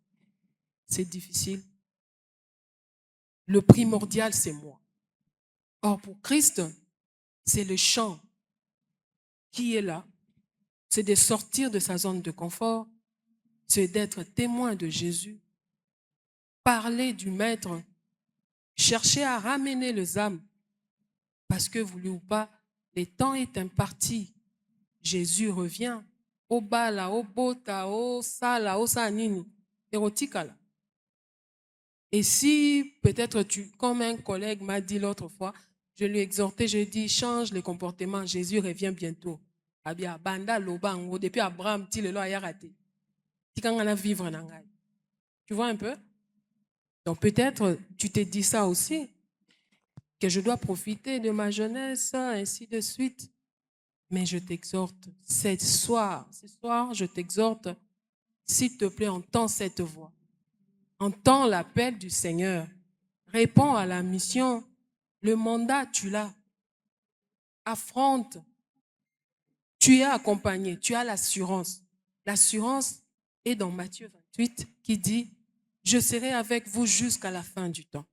E: C'est difficile. Le primordial, c'est moi. Or, pour Christ, c'est le chant qui est là. C'est de sortir de sa zone de confort, c'est d'être témoin de Jésus, parler du Maître, chercher à ramener les âmes, parce que, voulu ou pas, le temps est imparti. Jésus revient. Au bala, au bota, au sala, au sanini, éroticala. Et si peut-être comme un collègue m'a dit l'autre fois, je lui ai exhorté, je lui ai dit, change les comportements, Jésus revient bientôt. Depuis Abraham, vivre. Tu vois un peu? Donc peut-être tu t'es dit ça aussi, que je dois profiter de ma jeunesse, ainsi de suite. Mais je t'exhorte, ce soir, je t'exhorte, s'il te plaît, entends cette voix. Entends l'appel du Seigneur. Réponds à la mission. Le mandat, tu l'as. Affronte. Tu es accompagné. Tu as l'assurance. L'assurance est dans Matthieu 28 qui dit, je serai avec vous jusqu'à la fin du temps.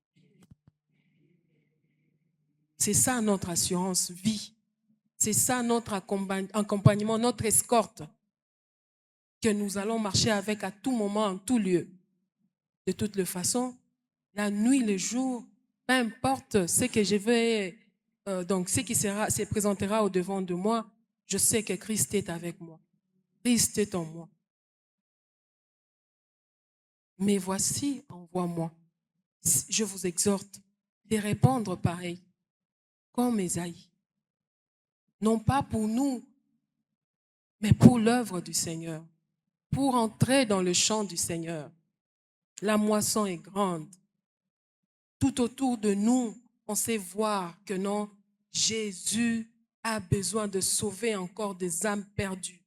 E: C'est ça notre assurance vie. C'est ça notre accompagnement, notre escorte que nous allons marcher avec à tout moment, en tout lieu. De toutes les façons, la nuit, le jour, peu importe ce que je vais, donc ce qui se présentera au devant de moi, je sais que Christ est avec moi. Christ est en moi. Mais voici, envoie-moi. Je vous exhorte de répondre pareil, comme Ésaïe. Non pas pour nous, mais pour l'œuvre du Seigneur, pour entrer dans le champ du Seigneur. La moisson est grande, tout autour de nous, on sait voir que non, Jésus a besoin de sauver encore des âmes perdues.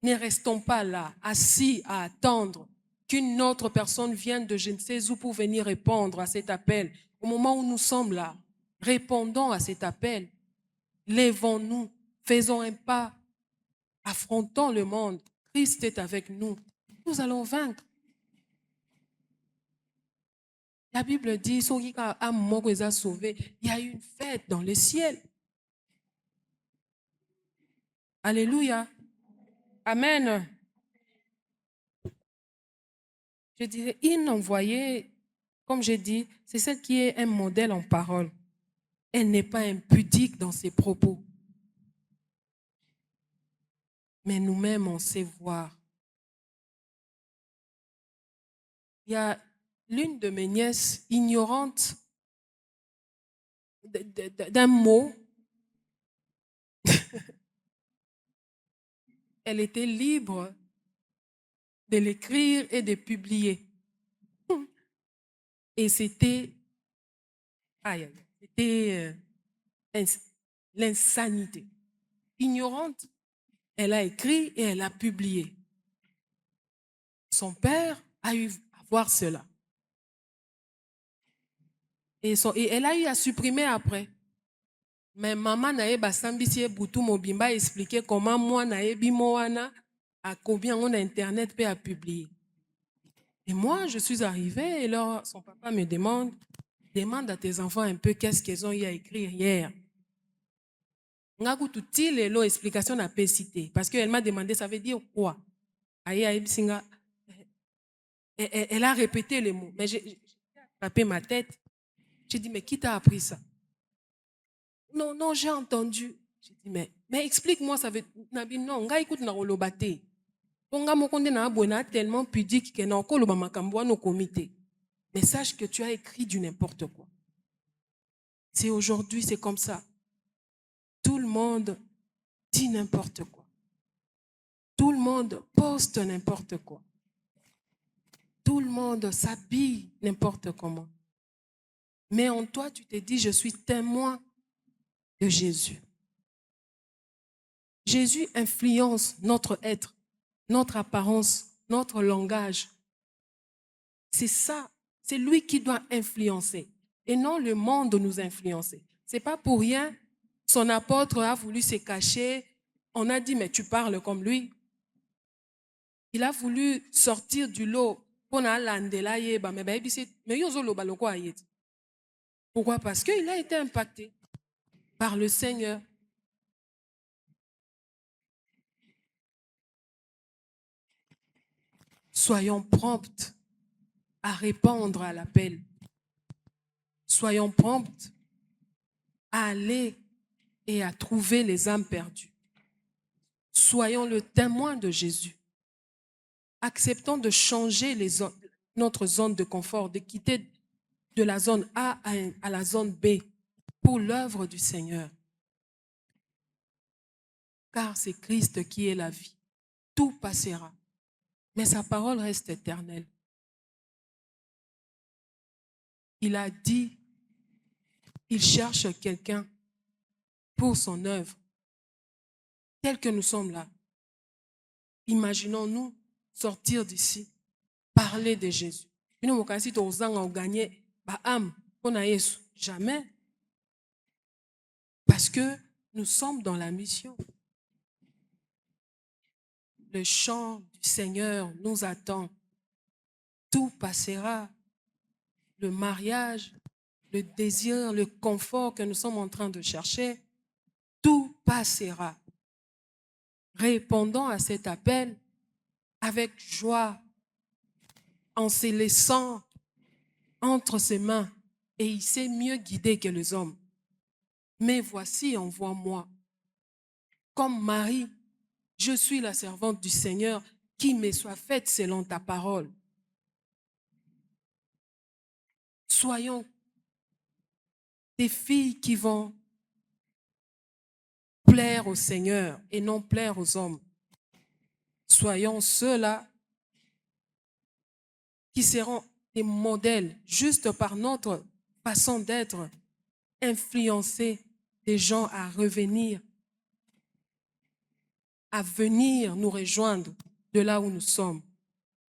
E: Ne restons pas là, assis à attendre qu'une autre personne vienne de je ne sais où pour venir répondre à cet appel. Au moment où nous sommes là, répondons à cet appel. Lèvons-nous, faisons un pas, affrontons le monde. Christ est avec nous. Nous allons vaincre. La Bible dit, il y a une fête dans le ciel. Alléluia. Amen. Je dirais, une envoyée, comme j'ai dit, c'est celle qui est un modèle en parole. Elle n'est pas impudique dans ses propos. Mais nous-mêmes, on sait voir. Il y a l'une de mes nièces ignorante d'un mot. Elle était libre de l'écrire et de publier. Et c'était l'insanité. Ignorante, elle a écrit et elle a publié. Son père a eu à voir cela. Et elle a eu à supprimer après. Mais maman n'a pas sambisi boutou mobimba expliquer comment moi n'a bimoana à combien on a internet peut à publier. Et moi je suis arrivée et là son papa me demande à tes enfants un peu qu'est-ce qu'ils ont eu à écrire hier. Ngaku tuti lelo explication n'a pas cité parce qu'elle m'a demandé ça veut dire quoi. Elle a répété les mots mais j'ai tapé ma tête. J'ai dit mais qui t'a appris ça? Non, j'ai entendu. J'ai dit, mais explique-moi, ça veut dire. Non, écoute, na rolobate. Ponga mokonde na abona tellement pudique que na okoloba makambo no comité. Mais sache que tu as écrit du n'importe quoi. C'est aujourd'hui, c'est comme ça. Tout le monde dit n'importe quoi. Tout le monde poste n'importe quoi. Tout le monde s'habille n'importe comment. Mais en toi, tu te dis, je suis témoin de Jésus. Jésus influence notre être, notre apparence, notre langage. C'est ça, c'est lui qui doit influencer et non le monde nous influencer. C'est pas pour rien, son apôtre a voulu se cacher, on a dit mais tu parles comme lui. Il a voulu sortir du lot pour l'andela yeba mais yozolo baloko ayet. Pourquoi? Parce qu'il a été impacté par le Seigneur. Soyons prompts à répondre à l'appel. Soyons prompts à aller et à trouver les âmes perdues. Soyons le témoin de Jésus. Acceptons de changer notre zone de confort, de quitter de la zone A à la zone B pour l'œuvre du Seigneur. Car c'est Christ qui est la vie. Tout passera, mais sa parole reste éternelle. Il a dit, il cherche quelqu'un pour son œuvre. Tel que nous sommes là, imaginons-nous sortir d'ici, parler de Jésus. Jamais. Parce que nous sommes dans la mission. Le chant du Seigneur nous attend. Tout passera. Le mariage, le désir, le confort que nous sommes en train de chercher, tout passera. Répondons à cet appel avec joie, en se laissant entre ses mains, et il sait mieux guider que les hommes. Mais voici, envoie-moi. Comme Marie, je suis la servante du Seigneur, qui me soit faite selon ta parole. Soyons des filles qui vont plaire au Seigneur et non plaire aux hommes. Soyons ceux-là qui seront des modèles juste par notre façon d'être influencer des gens à revenir, à venir nous rejoindre de là où nous sommes.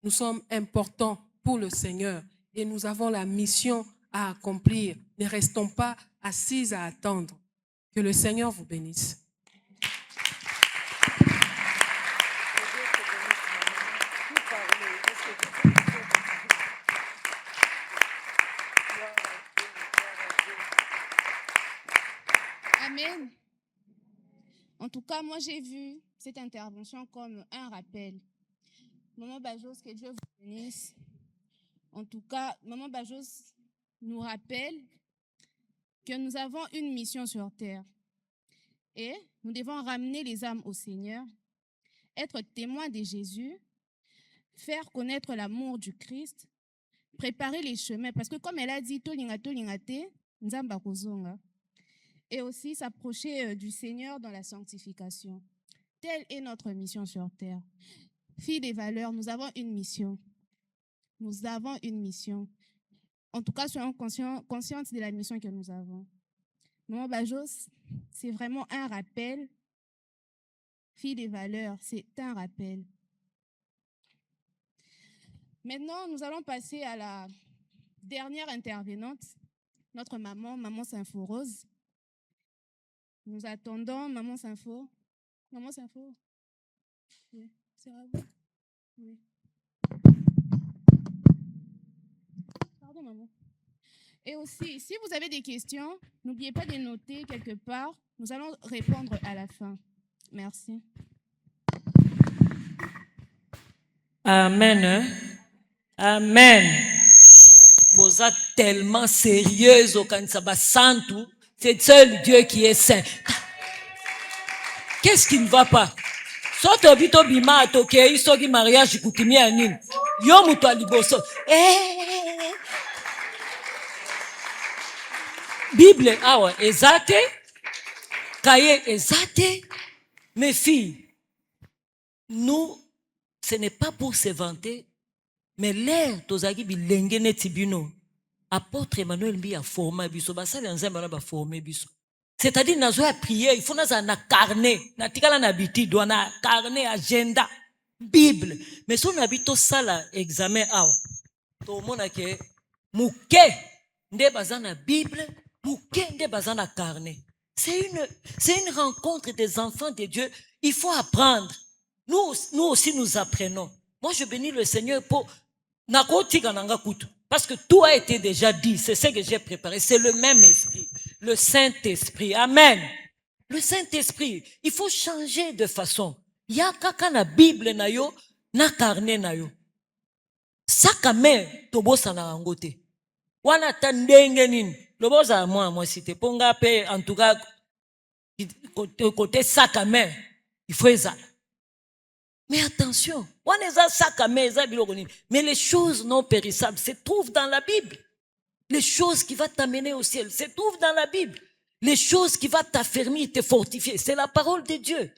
E: Nous sommes importants pour le Seigneur et nous avons la mission à accomplir. Ne restons pas assis à attendre. Que le Seigneur vous bénisse.
A: Amen. En tout cas, moi, j'ai vu cette intervention comme un rappel. Maman Bajos, que Dieu vous bénisse. En tout cas, Maman Bajos nous rappelle que nous avons une mission sur terre. Et nous devons ramener les âmes au Seigneur, être témoins de Jésus, faire connaître l'amour du Christ, préparer les chemins. Parce que comme elle a dit, Nzamba kozonga. Et aussi s'approcher du Seigneur dans la sanctification. Telle est notre mission sur terre. Filles des valeurs, nous avons une mission. Nous avons une mission. En tout cas, soyons conscientes de la mission que nous avons. Maman Bajos, c'est vraiment un rappel. Filles des valeurs, c'est un rappel. Maintenant, nous allons passer à la dernière intervenante, notre maman Sympho-Rose. Nous attendons Maman Sympho. Maman Sympho. Oui, c'est à vous. Oui. Pardon, maman. Et aussi, si vous avez des questions, n'oubliez pas de noter quelque part. Nous allons répondre à la fin. Merci.
C: Amen. Amen. Vous êtes tellement sérieuse au Kansaba Santu. C'est seul Dieu qui est saint. Qu'est-ce qui ne va pas? Soto bito bima toke isoki mariage kutimia nini? Yo mutu aliboso. Bible awa ezate. Kaye ezate. Mes filles, nous, ce n'est pas pour se vanter, mais l'air tozaki bilenge neti bino. Apôtre Emmanuel Mbi a formé biso, basali nzembe na ba formé biso. C'est-à-dire nazo a prier, il faut naza na carnet, na tikala na biti doit na carnet agenda Bible. Mais si on habite au sala examen awa, to mona ke muke nde bazana Bible, muke nde bazana carnet. C'est une rencontre des enfants de Dieu. Il faut apprendre. Nous aussi nous apprenons. Moi je bénis le Seigneur pour nakotika nanga kutu. Parce que tout a été déjà dit, c'est ce que j'ai préparé. C'est le même esprit, le Saint-Esprit. Amen. Le Saint-Esprit, il faut changer de façon. Il y a kaka na Bible na yo, na carnet na yo. Sakame tobosa na angote. Wana tandenge nini. Lobosa moi cité ponga pe en tout cas côté sakame, il faut ça. Mais attention, mais les choses non périssables se trouvent dans la Bible. Les choses qui vont t'amener au ciel se trouvent dans la Bible. Les choses qui vont t'affermir, te fortifier, c'est la parole de Dieu.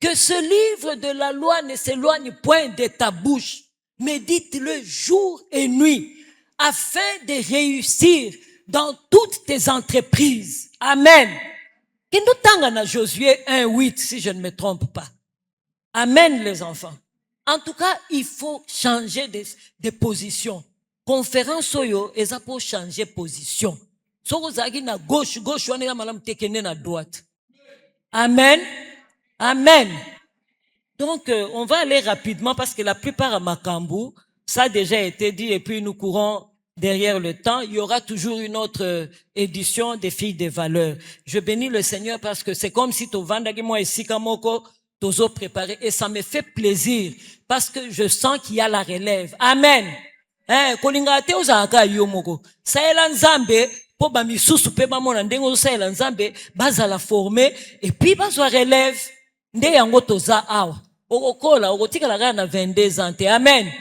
C: Que ce livre de la loi ne s'éloigne point de ta bouche. Médite-le jour et nuit, afin de réussir dans toutes tes entreprises. Amen. Et nous tangons à Josué 1:8, si je ne me trompe pas. Amen, les enfants. En tout cas, il faut changer de position. Conférence oyo, eza pour changer position. Soko zaki na gauche, wana ya malam tekene na droite. Amen. Amen. Donc, on va aller rapidement parce que la plupart à Makambu, ça a déjà été dit et puis nous courons derrière le temps. Il y aura toujours une autre édition des filles des valeurs. Je bénis le Seigneur parce que c'est comme si tu vendais moi ici kamoko tozo préparé et ça me fait plaisir parce que je sens qu'il y a la relève. Amen. Kolinga te ozaka yo moko. Saela nzambe po ba misusu pe ba mona ndengo saela nzambe bazala former et puis bazwa relève nde yango toza awa. Okokola okotikala na 22 ans. Amen.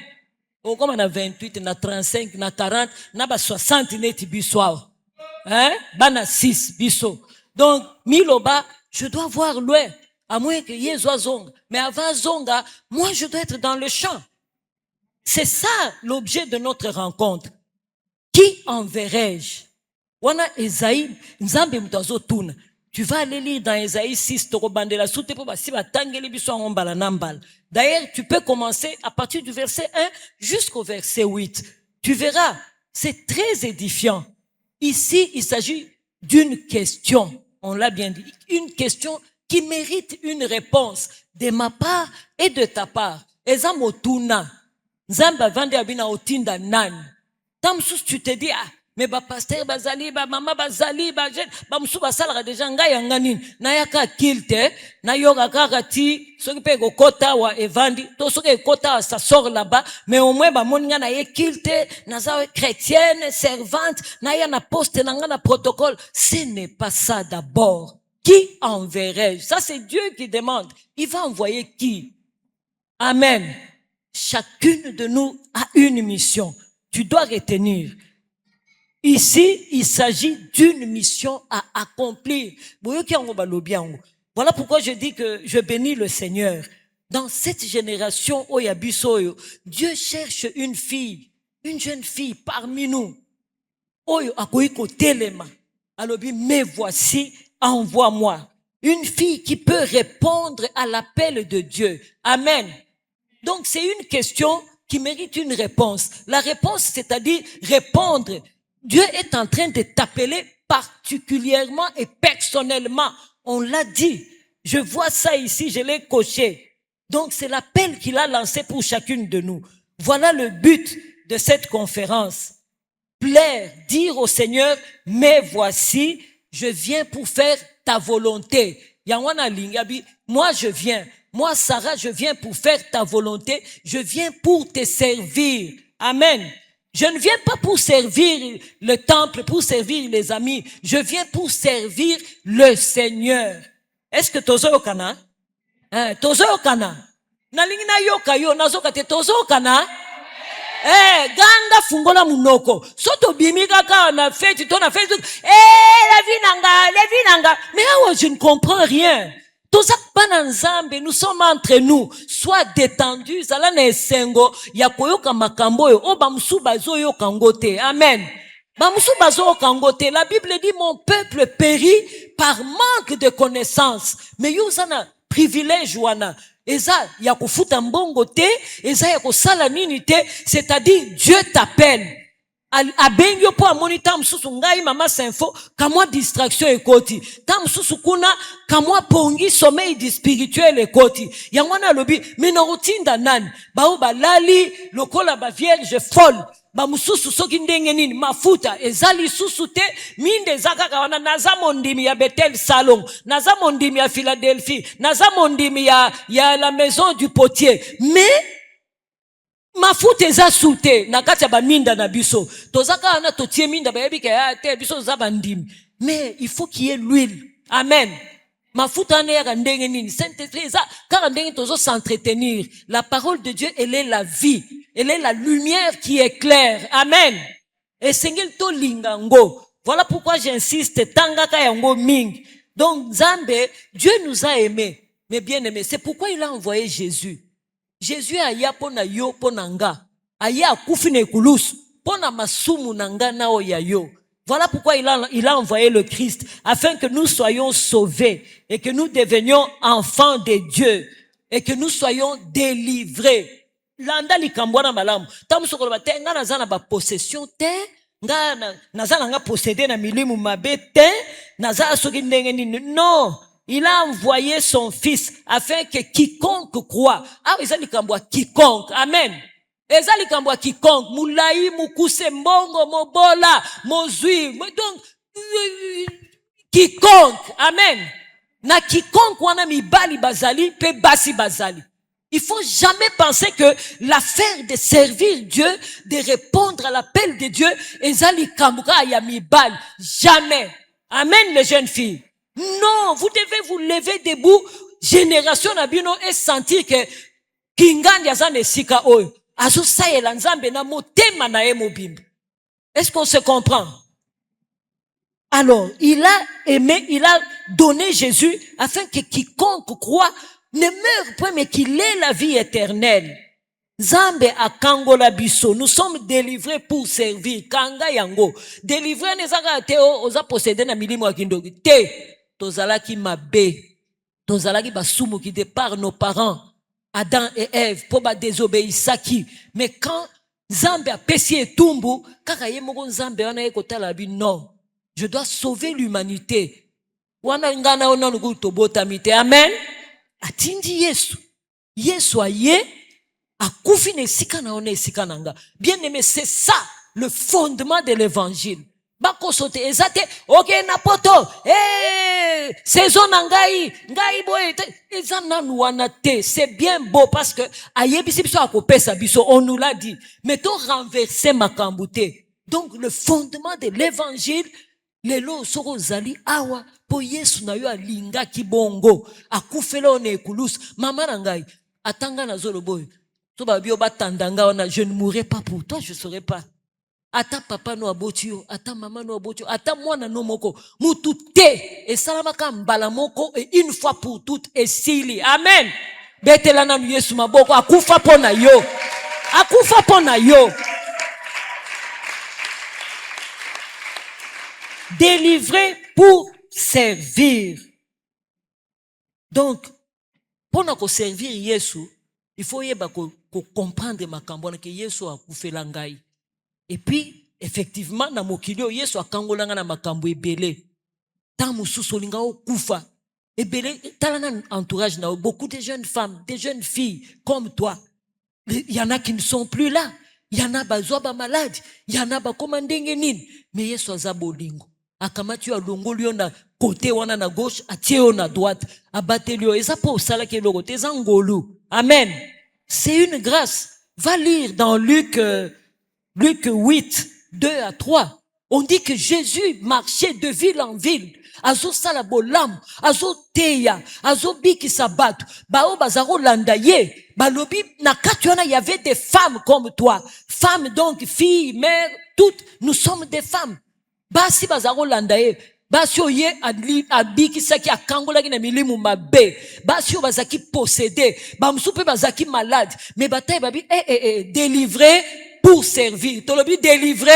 C: Okoma na 28 na 35 na 40 na ba 60 neti biso awa. Bana 6 biso. Donc miloba je dois voir loin. À moins que Yézou zonga. Mais avant zonga, moi je dois être dans le champ. C'est ça l'objet de notre rencontre. Qui enverrai-je? Wana Esaïe, Nzambe mutazo tuna. Tu vas aller lire dans Esaïe 6, Torobandela Soute pour basi batangeli biso en mbala nambala. D'ailleurs, tu peux commencer à partir du verset 1 jusqu'au verset 8. Tu verras, c'est très édifiant. Ici, il s'agit d'une question. On l'a bien dit. Une question qui mérite une réponse de ma part et de ta part. Eza motuna. Nzamba vande abina otinda nani. Tamsus tu te dis, ah, mais ba pasteur bazali, ba mama bazali, ba jeune, ba musu basala déjà ngai yanganini. Na yaka kilte, na yoga kakati, soki pe kota wa evandi, to soki kota sa sort là-bas, mais au moins ba moninga na ye kilte, na za chrétienne, servante, na ya na poste na nga na protocole. Ce n'est pas ça d'abord. Qui enverrai-je? Ça c'est Dieu qui demande. Il va envoyer qui? Amen. Chacune de nous a une mission. Tu dois retenir. Ici, il s'agit d'une mission à accomplir. Voilà pourquoi je dis que je bénis le Seigneur. Dans cette génération, Dieu cherche une fille, une jeune fille parmi nous. Mais voici, envoie-moi. Une fille qui peut répondre à l'appel de Dieu. Amen. Donc, c'est une question qui mérite une réponse. La réponse, c'est-à-dire répondre. Dieu est en train de t'appeler particulièrement et personnellement. On l'a dit. Je vois ça ici, je l'ai coché. Donc, c'est l'appel qu'il a lancé pour chacune de nous. Voilà le but de cette conférence. Plaire, dire au Seigneur, mais voici, je viens pour faire ta volonté. Yangwana Lingabi, moi je viens. Moi, Sarah, je viens pour faire ta volonté. Je viens pour te servir. Amen. Je ne viens pas pour servir le temple, pour servir les amis. Je viens pour servir le Seigneur. Est-ce que tozo yokana? Tozo yokana? Nalingina yoka yo, nazoka te tozo yokana? Ganga fungola munoko. Soto bimika ka na fête, ton na Facebook. La vie nanga. Mais je ne comprends rien. Nous sommes entre nous. Sois détendus. Zala na esengo ya koyoka makambo yo. O bamusu bazo yo kangote. Amen. Bamusu bazo kangote. La Bible dit mon peuple périt par manque de connaissances. Mais yo zana privilège wana. Eza ya kufuta mbongo te, eza ya kosala nini te, c'est-à-dire Dieu t'appelle. Abengyo po amoni tam susu ngai mama s'info, kamwa distraction ekoti. Tam susu kuna kamwa pongi sommeil du spirituel ekoti. Yangwana lobi minorutinda nani, ba lali lokola ba vierge folle. Ba mususu soki ndenge nini mafuta ezali susu te minde zakaka wana naza mondimi ya Bethel Salon, naza mondimi ya Philadelphie, naza mondimi ya la maison du potier. Mais mafuta eza sute na kati ya baminda na biso. Tozaka wana totie minda ba yebika ya te biso za bandimi. Mais il faut qu'il y ait l'huile. Amen. Mafuta ne ya ndenge nini. Saint-Esprit eza car ndenge tozo s'entretenir. La parole de Dieu, elle est la vie. Elle est la lumière qui éclaire. Amen. Et sengel to lingango. Voilà pourquoi j'insiste. Tangaka yango ming. Donc, Zambé, Dieu nous a aimés. Mais bien aimés. C'est pourquoi il a envoyé Jésus. Jésus a ya pona yo pona nga. Aya kufine kulus. Pona masumu nanga nao ya yo. Voilà pourquoi il a envoyé le Christ. Afin que nous soyons sauvés. Et que nous devenions enfants de Dieu. Et que nous soyons délivrés. Landa likambwana malamu tamusokolo batenga nazana ba possession te nga nazana nga posséder na milimu mabe te nazala soki ndenge nini. Non, il a envoyé son fils afin que quiconque croit. Ah, ezali kambwa quiconque. Amen. Ezali kambwa quiconque mulai mukuse mbongo mobola mozui. Donc quiconque. Amen. Na quiconque wana mibali bazali pe basi bazali. Il faut jamais penser que l'affaire de servir Dieu, de répondre à l'appel de Dieu, ezali kamura ya mibal. Jamais. Amen, les jeunes filles. Non, vous devez vous lever debout, génération nabino, et sentir que kingandi azane sika oyo. Azo sayela nzambe na motema na ye mobimba. Est-ce qu'on se comprend? Alors, il a aimé, il a donné Jésus afin que quiconque croit ne meure point, mais qu'il ait la vie éternelle. Nzambe akangola biso. Nous sommes délivrés pour servir. Kanga yango. Délivrés nezaka te oza posséder na milimo ya kindoki. Te. Tozalaki mabe. Tozalaki basumu qui départ nos parents. Adam et Ève. Po ba désobéissaki. Mais quand Nzambe a pesi etumbu. Kaka ye moko Nzambe wana ye kotala bi non. Je dois sauver l'humanité. Wana ngana ona nuku tobota mite. Amen. Atindi Yesu. Yesu aye. Akufi ne sika na one sika nanga. Bien aimé, c'est ça le fondement de l'évangile. Bako sote ezate ok na poto saison ngai boy ezana nuana te. C'est bien beau parce que ayebisi biso akopesa biso, on nous l'a dit, mais to renverser makambo te. Donc le fondement de l'évangile lelo soko zali awa po Yesu na yo alinga kibongo akufela one ekulus mama na ngai atanga na zolo boy. Je ne mourrai pas pour toi, je ne serai pas. Ata papa no abotio, ata mama no abotio, ata mwana no moko, mutu te, et salamaka mbala moko, et une fois pour toutes, et sili. Amen. Betelana Yesu maboko, akufa pona yo. Akufa pona yo. Délivré pour servir. Donc, pour nous servir Yesu, il faut comprendre makambo que Yesu a kufela ngai. Et puis effectivement na mokilio Yesu akangolanga na makambo ebele. Tant mususu linga okufa. Ebele talana entourage na beaucoup de jeunes femmes, des jeunes filles comme toi. Il y en a qui ne sont plus là. Il y en a bazwa ba malade, il y en a ba komandenge nini. Mais Yesu azabolingo. Akamati ya longolio na côté wana na gauche, atie na droite, abatelio eza po sala ke logo tezangolu. Amen. C'est une grâce. Va lire dans Luc 8, 2 à 3. On dit que Jésus marchait de ville en ville. Azo salabolam, azo teya, azo biki sabatu. Bao bazaro landaye. Balobi na katuana, il y avait des femmes comme toi. Femmes donc, filles, mères, toutes. Nous sommes des femmes. Basi bazaro landaye. Basi oye abiki saki akangola ki na milimu mabe. Basi o bazaki possédé. Bamsupe bazaki malade. Mais bataille babi délivré pour servir. Tolobi délivré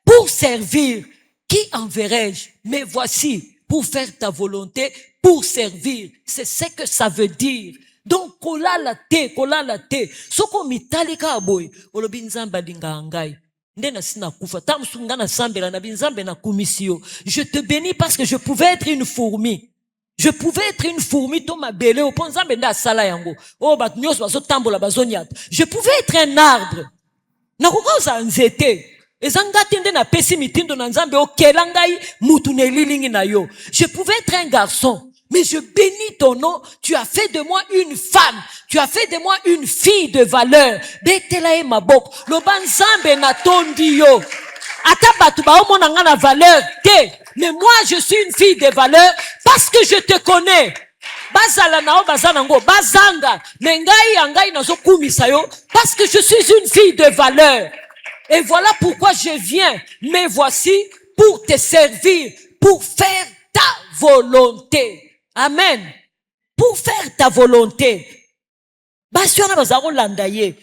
C: pour servir. Qui enverrai-je? Mais voici pour faire ta volonté, pour servir. C'est ce que ça veut dire. Donc kola la te. Soko mitalika boy. Olobi nzamba dinga ngai. Je te bénis parce que je pouvais être une fourmi. Je pouvais être une fourmi, je pouvais être un arbre. Je pouvais être un garçon. Mais je bénis ton nom. Tu as fait de moi une femme. Tu as fait de moi une fille de valeur. Betelae mabok. Lobanzambe na tondi yo. Ata batu ba omona nga na valeur te. Mais moi je suis une fille de valeur parce que je te connais. Bazala na o bazanango bazanga. Mengai angai nazo kumisa yo parce que je suis une fille de valeur. Et voilà pourquoi je viens. Mais voici pour te servir, pour faire ta volonté. Amen. Pour faire ta volonté. Basiona bazaro landaye.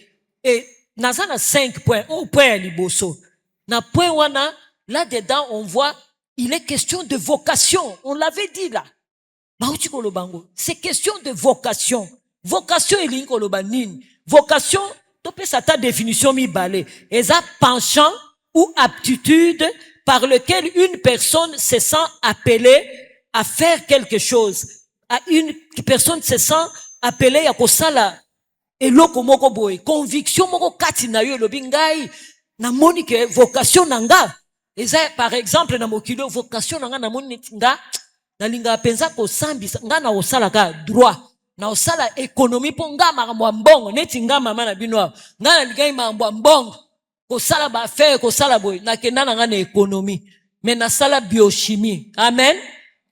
C: Et nazana 5 points. Au point liboso. Na point wana, là-dedans, on voit, il est question de vocation. On l'avait dit là. C'est question de vocation. Vocation il est vocation, topé sa ta définition mi balé. Eza penchant ou aptitude par lequel une personne se sent appelée à faire quelque chose. À une personne se sent appelée à kosala eloko moko boy. Conviction moko kati na yo lobingai na monique vocation nanga. Eza par exemple na mokilo vocation nanga na monique nga na linga penza ko sambi nga na osala ka droit. Na osala économie po nga makambo mbongo neti nga mama na bino nga na ligai makambo mbongo ko sala ba faire ko sala boy na kenda na nga na économie mais na sala biochimie. Amen.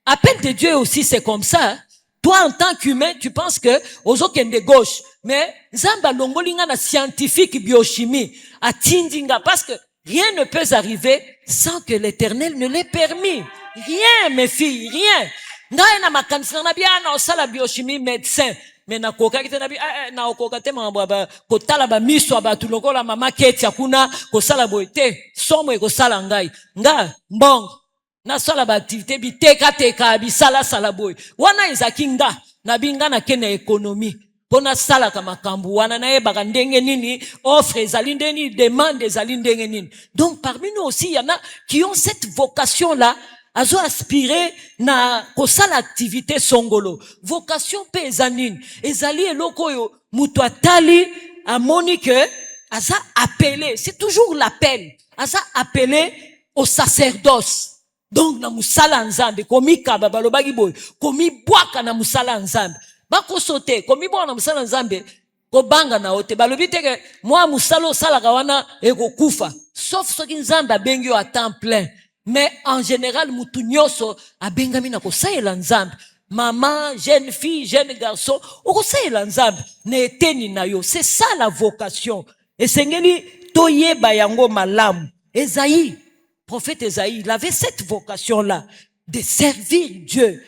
C: Appel de Dieu aussi c'est comme ça. Toi en tant qu'humain tu penses que ozokende gauche mais nzamba longolinga na scientifique biochimie atindinga parce que rien ne peut arriver sans que l'Éternel ne l'ait permis. Rien mes filles, rien. Ngai na makanisa na bia na osala biochimie médecin me nakokaki te nabi naokoka te makambo ya kotala bamiso ya bato lokola mama keti akuna kosala boye te somo ekosala ngai nga mbongo nasala baaktivité bitekateka bisalasala boye wana ezalaki nga nabi nga nakende ekonomi mpo nasalaka makambo wana nayebaka ndenge nini offre ezali ndenge nini demande ezali ndenge nini. Donc parmi nous aussi il y en a qui ont cette vocation là azo aspirer na kosala activité songolo. Vocation pe ezanini ezali eloko oyo mutu atali amoni que aza appelé, c'est toujours l'appel, aza appelé au sacerdoce. Donc na musala nzambe komi kaba balobaki boy komi bwaka na musala nzambe bako sote komi bwaka na musala nzambe ko banga na ote balobi teke moi musala osalaka wana ekokufa sauf soki nzambe abengi yo à temps plein. Mais en général mutu nyoso abengami na kosaela nzambe maman jeune fille jeune garçon okosaela nzambe na eteni na yo. C'est ça la vocation. Esengeli toyeba yango malamu. Esaïe, prophète Esaïe, il avait cette vocation-là de servir Dieu.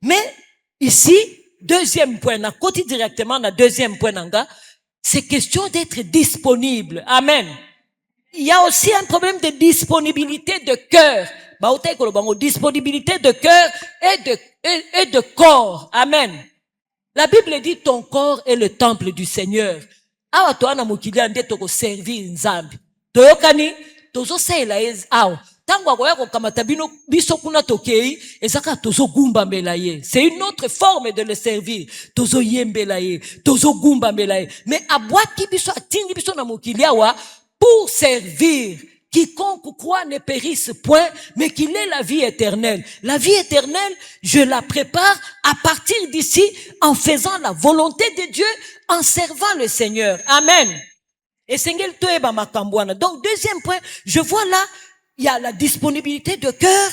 C: Mais ici, deuxième point, na côté directement, na deuxième point, c'est question d'être disponible. Amen. Il y a aussi un problème de disponibilité de cœur. Disponibilité de cœur et de corps. Amen. La Bible dit ton corps est le temple du Seigneur. Awa toana mokili ande toko servir nzambe. Toyokani tozo saela awa. Tango akoya kokamata bino biso kuna tokei ezaka tozo gumba mbela ye. C'est une autre forme de le servir. Tozo yembela ye, tozo gumba mbela ye. Mais abwaki biso atindi biso na mokili awa pour servir. Quiconque croit ne périsse point, mais qu'il ait la vie éternelle. La vie éternelle, je la prépare à partir d'ici en faisant la volonté de Dieu, en servant le Seigneur. Amen. Et donc, deuxième point, je vois là, il y a la disponibilité de cœur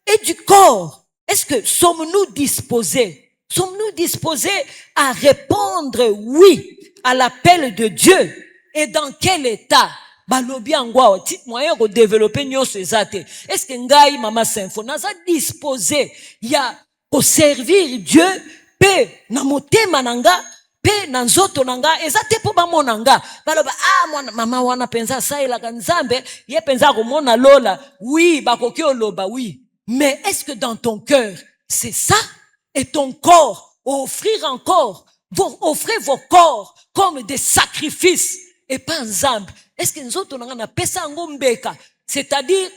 C: et du corps. Est-ce que sommes-nous disposés? Sommes-nous disposés à répondre oui à l'appel de Dieu? Et dans quel état? Balobi angwa moyen de développer nyoso ezate. Est-ce que ngai mama Sinfo naza disposé ya ko servir Dieu pe na motema nanga pe na nzoto nanga ezate po ba monanga baloba mwana mama wana penza saila kanzambe ye penza ko mona lola oui bakoki oloba oui, mais est-ce que dans ton cœur c'est ça? Et ton corps offrir vos corps comme des sacrifices et pas nzambe. Est-ce que nous autres na pesa ngombeka, c'est-à-dire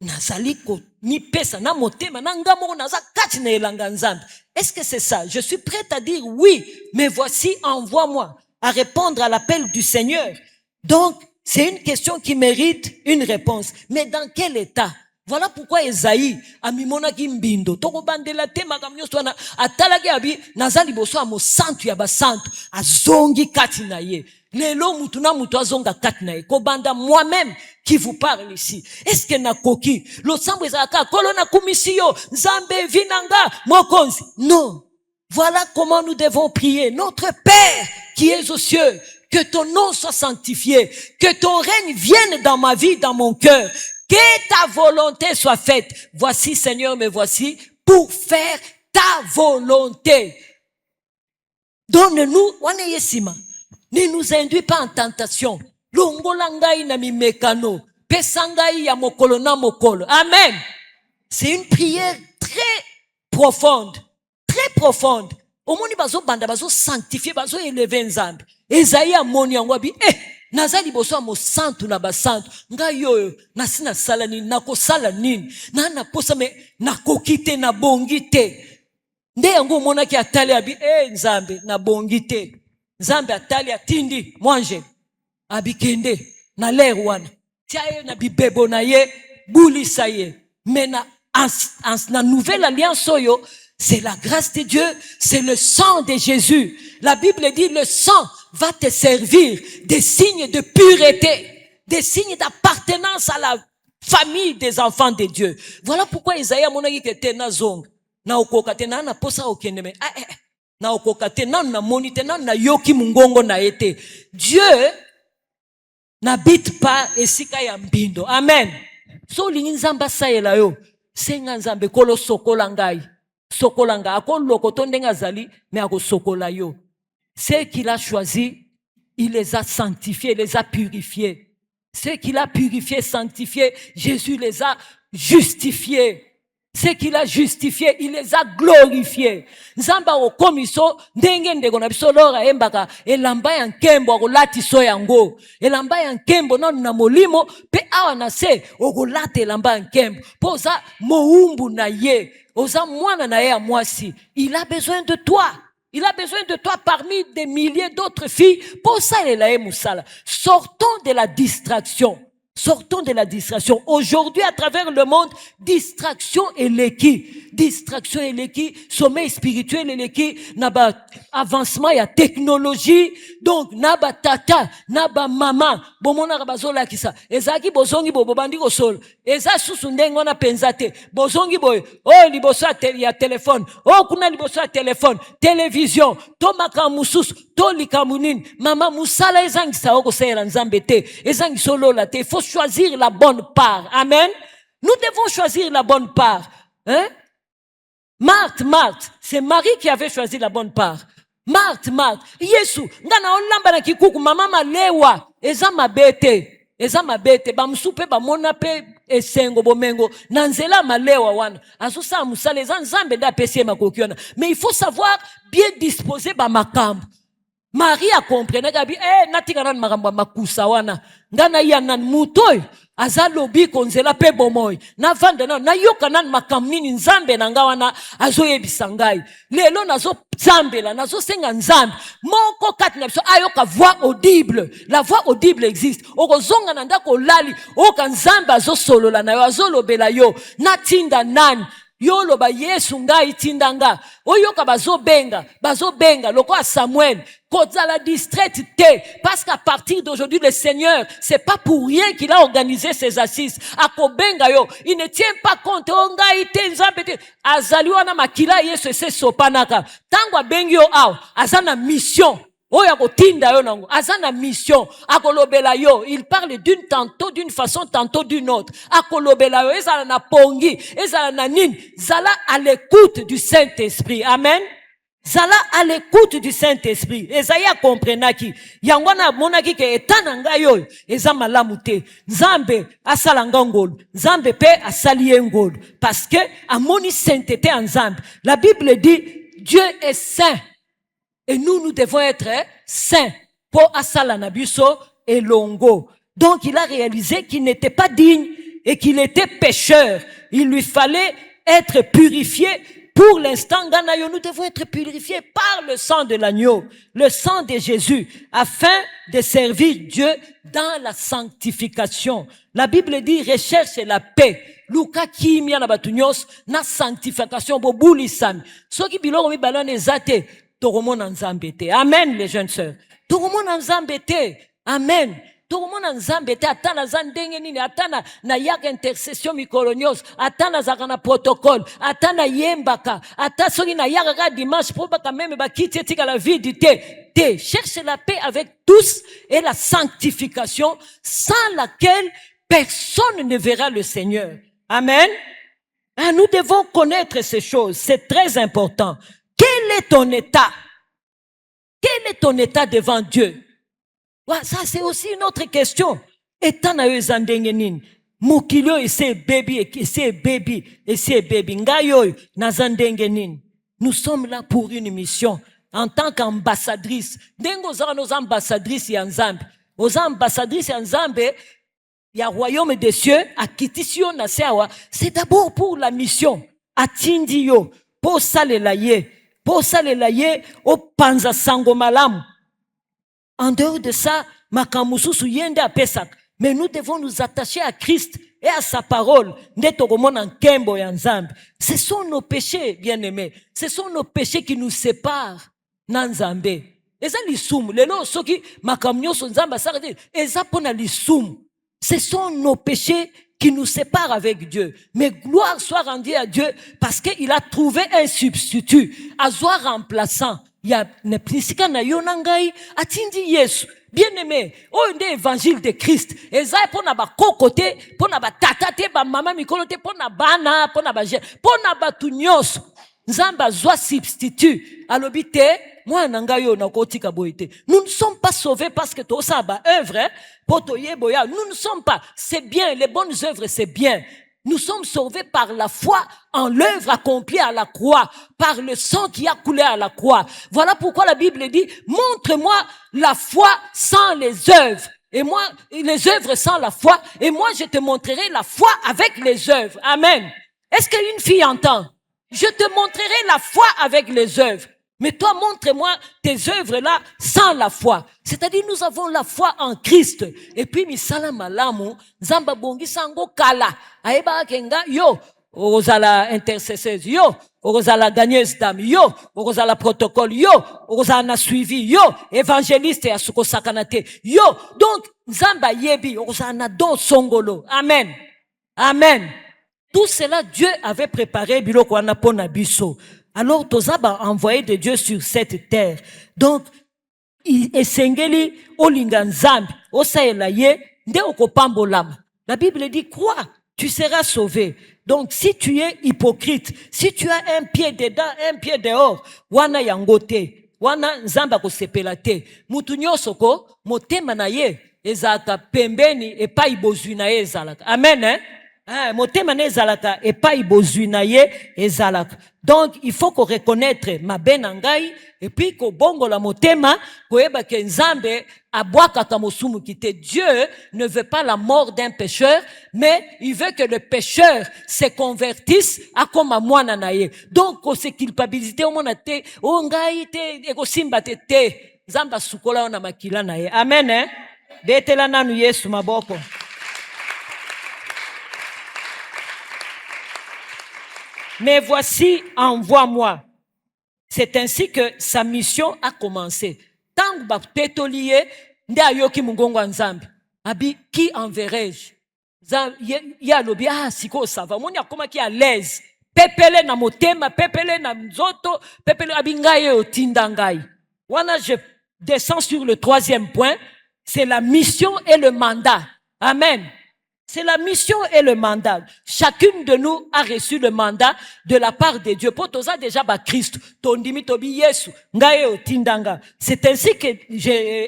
C: nazali ko ni pesa na motema na ngamo naza kati na elanga nzambe? Est-ce que c'est ça? Je suis prête à dire oui, mais voici, envoie-moi à répondre à l'appel du Seigneur. Donc c'est une question qui mérite une réponse. Mais dans quel état? Voilà pourquoi Esaïe amimona kimbindo toko bandela tema kamnyoso na atalaki abi nazali boso amo santu ya basantu azongi kati na ye. Lelo mutu na mutu azonga kati na ye. Kobanda moi-même qui vous parle ici. Est-ce que nakoki lo sambo ezaka kolona kumisiyo nzambe vinanga mokonzi? Non. Voilà comment nous devons prier. Notre Père qui es aux cieux, que ton nom soit sanctifié, que ton règne vienne dans ma vie, dans mon cœur. Que ta volonté soit faite. Voici, Seigneur, me voici pour faire ta volonté. Donne-nous, ne nous induis pas en tentation. Longolangai na mimekano, pesangai ya mokolo na mokolo. Amen. C'est une prière très profonde, très profonde. Omoni bazo banda bazo sanctifier, bazo élever nzambe. Esaïe amoni yango abi nazali boso mo santu na basantu nga yo nasina sala nini nakosala nini na posa me nakokite na bongite nde yango monaki atali abi nzambe na bongite nzambe atali atindi mwanje abikende na ler wana tia na bibebo na ye bulisa ye mais na nouvelle alliance oyo c'est la grâce de Dieu, c'est le sang de Jésus. La Bible dit le sang va te servir des signes de pureté, des signes d'appartenance à la famille des enfants de Dieu. Voilà pourquoi Isaïe a monaki que tena zong na okokate na posa okendeme na okokate na monite na yoki mungongo na ete. Dieu n'habite pas esika ya mbindo. Amen. So lingi nzamba saela yo senga nzambe kolo sokola ngai sokolanga akolo koto ndenga zali me ako sokola yo. ceux qu'il a choisis, il les a sanctifiés, il les a purifiés. Ceux qu'il a purifiés, sanctifiés, Jésus les a justifiés. Ceux qu'il a justifiés, il les a glorifiés. Nzamba okomiso ndenge ndeko na biso lora embaka elamba ya nkembo akolatiso yango. Elamba ya nkembo nanu na molimo pe awa na se okolata elamba ya nkembo. Po oza moumbu na ye, oza mwana na ye ya mwasi. Il a besoin de toi. Il a besoin de toi parmi des milliers d'autres filles. Pour ça, il est là. Sortons de la distraction. Sortons de la distraction. Aujourd'hui, à travers le monde, distraction et l'équipe. Distraction et l'équipe, sommeil spirituel et l'équipe, naba avancement, il y a technologie, donc naba tata, naba maman, bomona bazola kisa, ezaki bozongi bobandi ko sol, eza susundengo na penzate, bozongi boy, oh liboso ya téléphone, oh kuna liboso ya téléphone, télévision, to makamusus, to likamunin, mama musala ezangi sa oko sela nzambe te, ezangi solo la te, il faut choisir la bonne part. Amen. Nous devons choisir la bonne part. Hein? Marthe, c'est Marie qui avait choisi la bonne part. Marthe, Yesu, ngana olamba na kikuku mama malewa, eza mabete, ba msupe ba mona pe esengo bomengo, nanzela malewa wana. Asusa musale eza nzambe nda pesi makokiona. Mais il faut savoir bien disposer ba makambo. Marie a compris, nagabi, natika nan makambo makusa wana. Ngana ya nan mutoy. Aza lobi konzela pe bomoy na vanda na yoka nan makamnini nzambe na ngawana azo yebisangai lelo nazo tsambela nazo senga nzambe moko kati na biso ayoka voix audible. La voix audible existe. Okozonga na ndako lali oka nzambe azo solola na yo azo lobela yo natinda nani yo loba Yesu ngai tindanga oyoka bazo benga loko a Samuel kozala distraite te parce qu'à partir d'aujourd'hui le Seigneur c'est pas pour rien qu'il a organisé ces assises akobenga yo il ne tient pas compte ngai te nzambe te azali wana makila Yesu se sopanaka tango bengi yo aw azana mission. Oya kotinda yo nango azana mission akolobela yo. Il parle tantôt d'une façon tantôt d'une autre akolobela yo ezala na pongi ezala na nini zala à l'écoute du Saint-Esprit. Amen. Zala à l'écoute du Saint-Esprit. Ezaya comprenaki yango na monaki ke etana ngayo eza malamu te nzambe asala ngongolo nzambe pe asali ngolo parce que amoni sainteté en nzambe. La Bible dit Dieu est saint. Et nous devons être saints pour asala nabiso et longo. Donc il a réalisé qu'il n'était pas digne et qu'il était pécheur. Il lui fallait être purifié. Pour l'instant, nous devons être purifiés par le sang de l'agneau, le sang de Jésus, afin de servir Dieu dans la sanctification. La Bible dit recherche la paix. Luka kimia na batunyos na sanctification bobuli sami. Soki biloko mi balane zate. Toromona nzambe te. Amen, les jeunes sœurs. Toromona nzambe te. Amen. Toromona nzambe te. Atana zandenge nini. Atana na yaka intercession mikolonios. Atana zakana protocole. Atana yembaka. Atana soki na yaka dimanche. Probaka même bakiti etika la vie du te. Te. Cherche la paix avec tous et la sanctification sans laquelle personne ne verra le Seigneur. Amen. Ah, nous devons connaître ces choses. C'est très important. Quel est ton état? Quel est ton état devant Dieu? Ouais, ça, c'est aussi une autre question. État na yo zandengenin. Mukilio ese baby. Ngayo na zandengenin. Nous sommes là pour une mission. En tant qu'ambassadrice. Dengo za nos ambassadrices ya nzambe. Aux ambassadrices ya nzambe, ya royaume des cieux, a kitisio na sewa. C'est d'abord pour la mission. Atindi yo. Pour salela ye. Pour ça, les laïers, au panza sango malam. En dehors de ça, makamusu suyende a pesak. Mais nous devons nous attacher à Christ et à sa parole. Ce sont nos péchés, bien-aimés. Ce sont nos péchés qui nous séparent. Nanzambe. Eza lisum. Lelo soki makamnyo sonzamba sarade. Eza pona lisum. Ce sont nos péchés qui nous sépare avec Dieu. Mais gloire soit rendue à Dieu parce qu'il a trouvé un substitut, à soi remplaçant. Il y a ne plisika na yonangai atindi Yesu. Bien-aimé, oh un évangile de Christ. Eza pona ba kokote, pona ba tatate, ba mama mikolote, pona bana, pona ba je, pona ba tunyos. Nzamba zwa substitut. Alobite moi nangayo na kotika boite. Nous ne sommes pas sauvés parce que tout ça ba œuvre, hein? Nous ne sommes pas. C'est bien, les bonnes œuvres, c'est bien. Nous sommes sauvés par la foi en l'œuvre accomplie à la croix, par le sang qui a coulé à la croix. Voilà pourquoi la Bible dit, montre-moi la foi sans les œuvres. Et moi, les œuvres sans la foi, et moi je te montrerai la foi avec les œuvres. Amen. Est-ce qu'une fille entend? Je te montrerai la foi avec les œuvres. Mais toi, montre-moi tes œuvres là sans la foi. C'est-à-dire, nous avons la foi en Christ. Et puis, misala malamu, zamba bongi sango kala. Aeba kenga, yo, orozala intercesseuse, yo, orozala gagneuse d'âme, yo, orozala protocole, yo, orozala suivi, yo, évangéliste et asuko sakanate, yo. Donc, zamba yebi, orozala don songolo. Amen. Amen. Tout cela, Dieu avait préparé biloko wana pona biso. Alors, Tozaba a envoyé de Dieu sur cette terre. Donc, esengeli olinga nzambe, osaela ye, nde okopambolama. La Bible dit, crois, tu seras sauvé. Donc, si tu es hypocrite, si tu as un pied dedans, un pied dehors, wana yangote, wana nzamba kosepela te. Mutu nyonso ko, motema na ye, ezalaka pembeni epai bozwi na ye ezalaka. Amen, hein? Motema na ezalaka epai bozwi na ye ezalaka. Donc, il faut qu'on reconnaître ma benangai et puis qu'on bongola motema koyeba ke nzambe abwakaka mosumu kite. Dieu ne veut pas la mort d'un pécheur, mais il veut que le pécheur se convertisse à comme à mwana na ye. Donc, ko se culpabilité o mona te, o ngai te, eko simba te te. Nzamba sukola ona makila na ye. Amen, hein? Betela nanu Yesu maboko. Mais voici, envoie-moi. C'est ainsi que sa mission a commencé. Tant que pétolier, nde ayoki mungongo nzambe. Abi, qui enverrai-je? Ya lobi, siko ça va. Moni akoma ki à l'aise. Pepele na motema, pepele na nzoto, pepele abingaye otindangai. Wana, je descends sur le troisième point. C'est la mission et le mandat. Amen. C'est la mission et le mandat. Chacune de nous a reçu le mandat de la part de Dieu. Potoza déjà ba Christ. Tondimi tobi Yesu. Ngaye otindanga. C'est ainsi que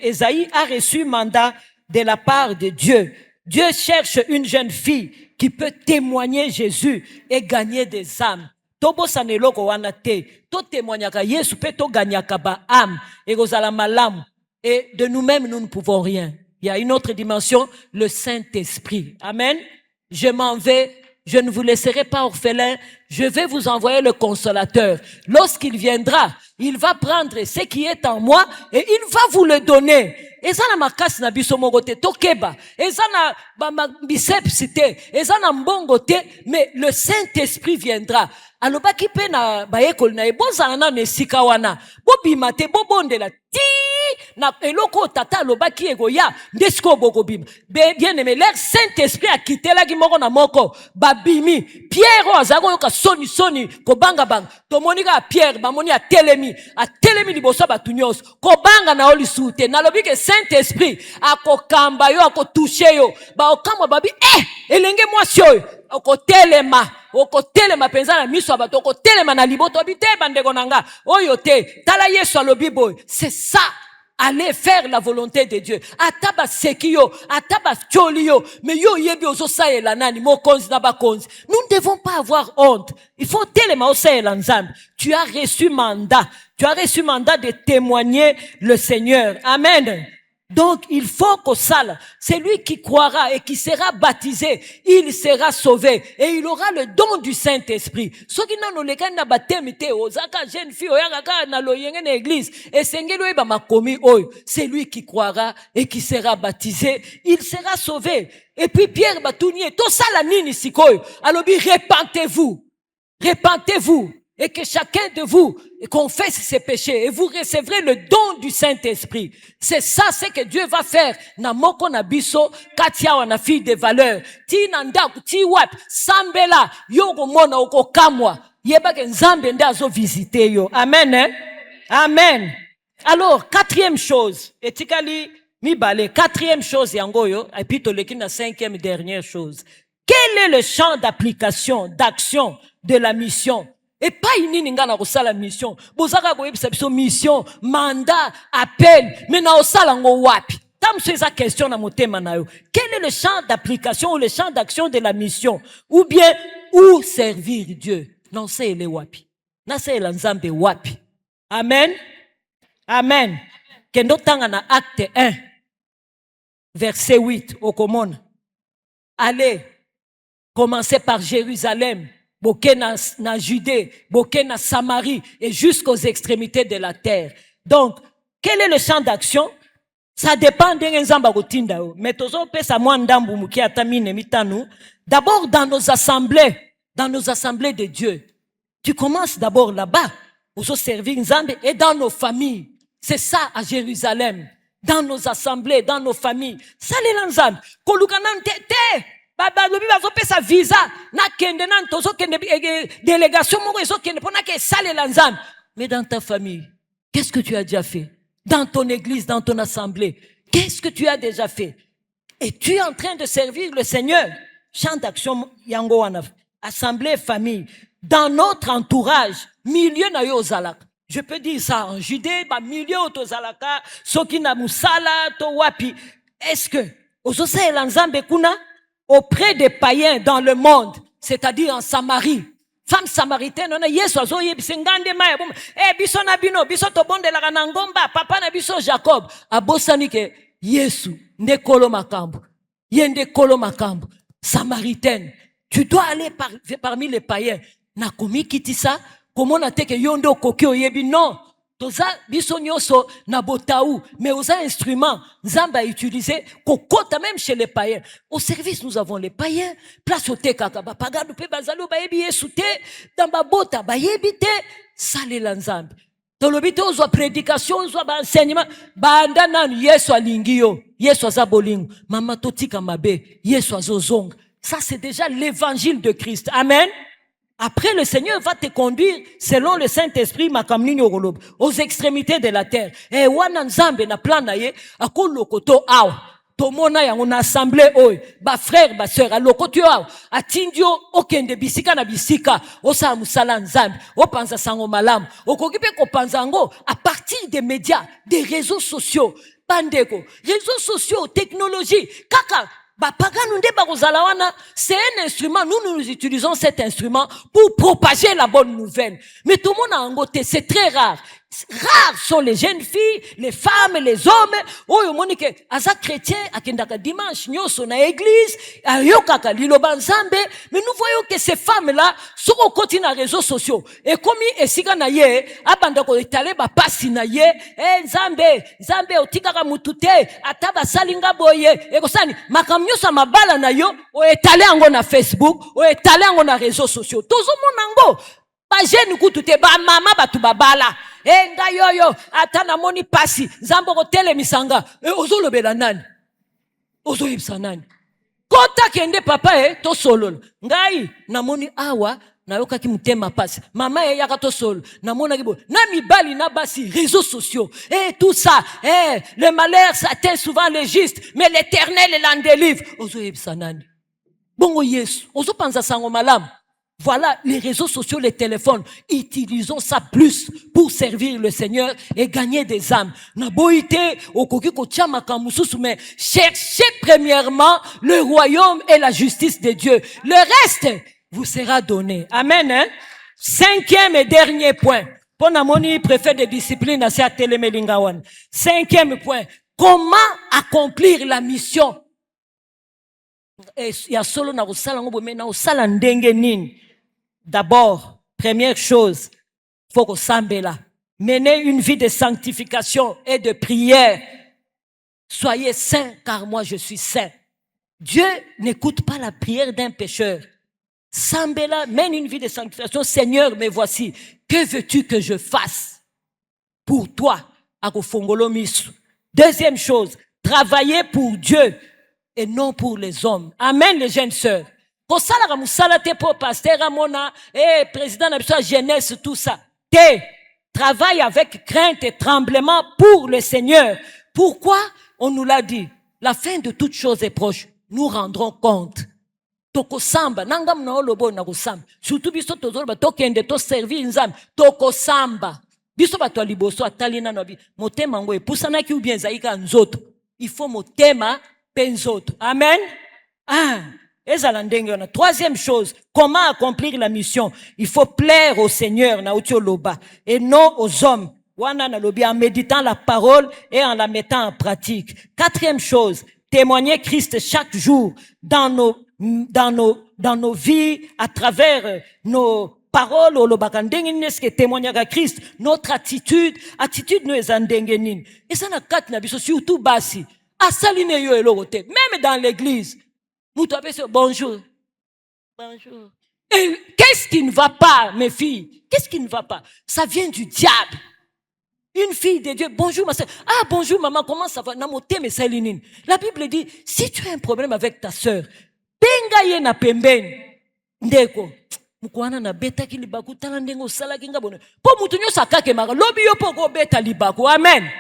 C: Esaïe a reçu mandat de la part de Dieu. Dieu cherche une jeune fille qui peut témoigner Jésus et gagner des âmes. Tobo saneloko wana te. To témoignaka Yesu pe to gagnaka ba âme. Et gozala malam. Et de nous-mêmes, nous ne pouvons rien. Il y a une autre dimension, le Saint-Esprit. Amen. Je m'en vais, je ne vous laisserai pas orphelins, je vais vous envoyer le Consolateur. Lorsqu'il viendra, il va prendre ce qui est en moi et il va vous le donner. Ezana makasi na biso mogote tokeba, ezana ba biceps te, ezana mbongo te, mais le Saint-Esprit viendra. Alobaki pe na ba ekol na ebonzana na nesika wana. Bobima te bobondela ti na eloko tata alobaki egoya ndesiko bokobima. Bien aimé, l'air Saint-Esprit a quitté la moko na moko babimi. Pierre azako yoka soni kobanga banga. Tomonika Pierre bamoni a telemi liboso batu nyonso kobanga na olisute na lobike Saint-Esprit akokamba yo akotouche yo ba okamba babi elenge mwasi oyo okotelema penza na miso bato okotelema na liboto bite bandeko nanga oyo te tala Yesu alobi boy. C'est ça. Allez faire la volonté de Dieu. Ataba sekio, ataba tcholio, mais yo yebi ozo saela nani mo konzi na ba konzi. Nous ne devons pas avoir honte. Il faut telema o saela nzambe. Tu as reçu mandat. Tu as reçu mandat de témoigner le Seigneur. Amen. Donc, il faut qu'au sale, celui qui croira et qui sera baptisé, il sera sauvé et il aura le don du Saint-Esprit. C'est lui qui croira et qui sera baptisé, il sera sauvé. Et puis Pierre Batounier, tout ça la nini sikoy. Alors, repentez-vous. Repentez-vous. Et que chacun de vous confesse ses péchés et vous recevrez le don du Saint-Esprit. C'est ça, c'est que Dieu va faire. Na moko na biso, katia wana fille de valeur. Ti nanda, ti wap, sambela, yoko mona oko kamwa. Yeba ke nzambe nda azo visiter yo. Amen, hein? Amen. Alors, quatrième chose. Etikali, mibale. Quatrième chose, yangoyo. Et puis toleki na cinquième dernière chose. Quel est le champ d'application, d'action de la mission? Et pas inini nga na kosala mission. Bozaka koyebisa biso mission, mandat, appel, mais na osala ngo wapi? Tam c'est sa question na motema na yo. Quel est le champ d'application ou le champ d'action de la mission? Ou bien, où servir Dieu? Non, c'est le wapi. Na c'est l'anzambe wapi. Amen. Amen. Kendo tanga na acte 1, verset 8, au commande. Allez, commencez par Jérusalem, boké na Judée, boké na Samarie et jusqu'aux extrémités de la terre. Donc, quel est le champ d'action? Ça dépend de nzamba kotinda yo. Mais tozo pesa mwa ndambu muki atamine mitanu. D'abord dans nos assemblées de Dieu. Tu commences d'abord là-bas, pour servir nzambe, et dans nos familles. C'est ça à Jérusalem. Dans nos assemblées, dans nos familles. Ça les nzambe. Kolukanan te. Baba lobi bazo pesa visa na kende nan tozo kende délégation moko ezo kende pona ke sale nzambe. Mais dans ta famille, qu'est-ce que tu as déjà fait? Dans ton église, dans ton assemblée, qu'est-ce que tu as déjà fait? Et tu es en train de servir le Seigneur. Champ d'action yango wana. Assemblée, famille. Dans notre entourage, milieu na yo zalaka. Je peux dire ça en Judée, milieu to zalaka, soki na musala to wapi. Est-ce que ozosa elanzambe kuna auprès des païens dans le monde, c'est-à-dire en Samarie? Femme samaritaine, on a yesu azo yebise ngande maya bom. Biso na bino, biso to bondelaka na ngomba, papa na biso Jacob. Abosani ke Yesu nde kolo makambo. Yende kolo makambo. Samaritaine. Tu dois aller parmi les païens. Na komi kitisa, comment na teke yondo koki oyebi non. Toza biso nyoso na botaou, mais aux instruments, Zamba utilisé, kokota même chez les païens. Au service, nous avons les païens. Place au te kaka, pagadu pe bazalo bayebi yesu te, dans bota bayebi te, sale lanzambe. Tolobite ozwa prédication, ozwa enseignement, banda nanu yesu alingi yo, yesu azabolingo, mama totika mabe, yesu azozonga. Ça c'est déjà l'évangile de Christ. Amen. Après, le Seigneur va te conduire selon le Saint-Esprit aux extrémités de la terre. Et wana nzambe na plan na ye akolokoto awa. Tomona ya on assemblée oy, ba frère, ba sœur, alokoto awa. Atindio okende bisika na bisika, osa musala nzambe, opanza sango malamu. Okokipe ko panzango à partir des médias, des réseaux sociaux, bandeko, réseaux sociaux, technologie, kaka. C'est un instrument, nous utilisons cet instrument pour propager la bonne nouvelle. Mais tout le monde a un côté, c'est très rare. Rares sont les jeunes filles, les femmes, les hommes. Oh, monique, aza chrétien, akendaka dimanche, nyoso na église, ayokaka liloba nzambe. Mais nous voyons que ces femmes-là sont au côté na réseaux sociaux. Et comme esika na ye, abandako etale ba pasi na ye, nzambe otikaka mutute, ataba salinga boye. Et kosani, makam nyoso mabala na yo, o etale ango na Facebook, o etale ango na réseaux sociaux. Tozo monango. Ba jeune kutu te ba mama batu babala nga yoyo ata na moni pasi nzambo ko tele misanga ozolobela nani ozoyibisa nani kota kende papa to solo ngai na moni awa na yoka ki mutema pasi mama yaka to solo na mona kibo na mibali na basi réseaux sociaux tout ça le malheur atteint souvent les justes mais l'Éternel l'en délivre ozoyibisa nani bongo Yesu ozopanza sango malamu. Voilà les réseaux sociaux, les téléphones. Utilisons ça plus pour servir le Seigneur et gagner des âmes. Mais cherchez premièrement le royaume et la justice de Dieu. Le reste vous sera donné. Amen. Hein? 5e et dernier point. Ponamoni préfet de discipline à cette télémélingawan. 5e point. Comment accomplir la mission? D'abord, première chose, faut qu'on s'embelle. Menez une vie de sanctification et de prière. Soyez saints, car moi je suis saint. Dieu n'écoute pas la prière d'un pécheur. Sambela, mène une vie de sanctification. Seigneur, me voici. Que veux-tu que je fasse pour toi? Deuxième chose, travailler pour Dieu et non pour les hommes. Amen, les jeunes sœurs. Kosala musala te pour pasteur amona président de jeunesse tout ça. Travaille avec crainte et tremblement pour le Seigneur. Pourquoi? On nous l'a dit. La fin de toute chose est proche. Nous rendrons compte. tokosamba nanga mna olobo na kosamba surtout biso tozoloba tokende to servir nzambe tokosamba biso bato ya liboso atali nano bi motema ngo epusanaki ou bien ezalaki kaka nzoto il faut motema mpe nzoto amen. Ezala ndenge wana. Troisième chose, comment accomplir la mission? Il faut plaire au Seigneur na uti oloba et non aux hommes. Wana na lobi en méditant la parole et en la mettant en pratique. Quatrième chose, témoigner Christ chaque jour dans nos vies à travers nos paroles olobaka ndenge nini eske témoignaka Christ, notre attitude no eza ndenge nini. Eza na kati na biso surtout basi asali ne yo eloko te même dans l'église. Moutou appelle bonjour. Bonjour. Et qu'est-ce qui ne va pas, mes filles? Qu'est-ce qui ne va pas? Ça vient du diable. Une fille de Dieu, bonjour ma soeur. Ah, bonjour maman, comment ça va? La Bible dit, si tu as un problème avec ta soeur, benga na pembeni. Ndeko. Mukwana na beta ki libaku tala ndengo sala kinga bono. Po mutu nyosa kake maka lobi yo po go beta libaku. Amen.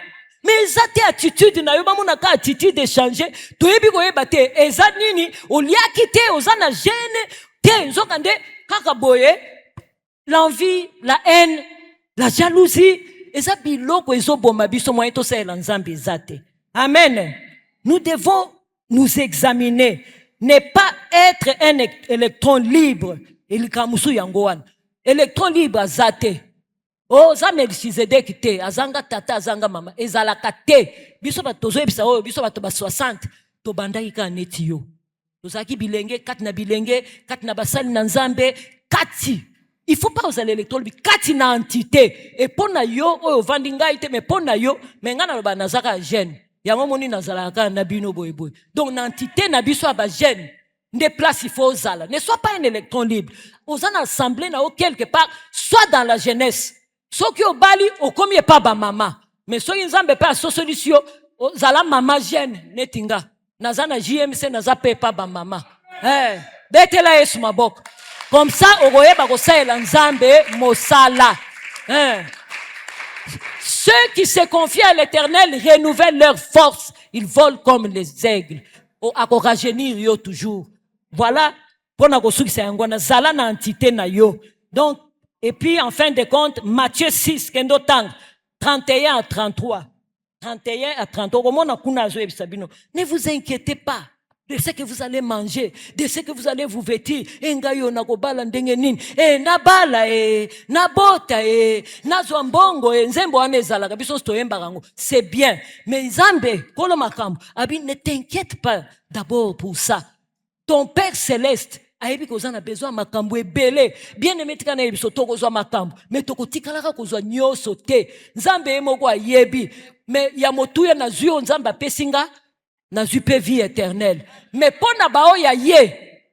C: Mais eza te attitude na yo bamonaka attitude échanger toyebi koyeba te eza nini oliaki te oza na gêne te nzoka nde kaka boye l'envie, la haine, la jalousie eza biloko ezoboma biso moyen tosalela nzambe eza te. Amen. Nous devons nous examiner, ne pas être un électron libre. Elikamusu yango wana électron libre aza te. Oh, za Melchizedek te, azanga tata, azanga mama, ezalaka te. Biso ba tozo ebisa oyo, biso ba toba 60, to bandaki ka neti yo. Tozaki bilenge, kati na bilenge, kati na basali na nzambe, kati. Il faut pas osa l'électron, kati na entité. Et pona yo, oyo vandi ngai te, mais pona yo, mais nga na loba nazaka jeune. Yango moni nazalaka na bino boy boy. Donc na entité na biso aba jeune. Des places il faut osala. Ne sois pas un électron libre. Osa na assemblée na o quelque part, soit dans la jeunesse. Soki obali okomi pa ba mama mais soki nzambe pa so solution zala mama jeune netinga naza na JMC naza pe pa ba mama betela Yesu maboko comme ça okoyeba kosalela nzambe mosala. Ceux qui se confient à l'Éternel renouvellent leur force, ils volent comme les aigles. Akorajenir yo toujours. Voilà pona kosukisa yango na zala na entité na yo. Donc et puis, en fin de compte, Matthieu 6, 31 à 33. 31 à 33. Ne vous inquiétez pas de ce que vous allez manger, de ce que vous allez vous vêtir. C'est bien. Mais Zambé, ne t'inquiète pas d'abord pour ça. Ton Père céleste, ayebi kozana besoin makambo ebele bien aimé tikana yebiso to kozwa makambo mais to kotikalaka kozwa nyoso te nzambe emoko ayebi mais ya motuya na zuyo nzambe apesinga na zupe vie éternelle mais pona bao ya ye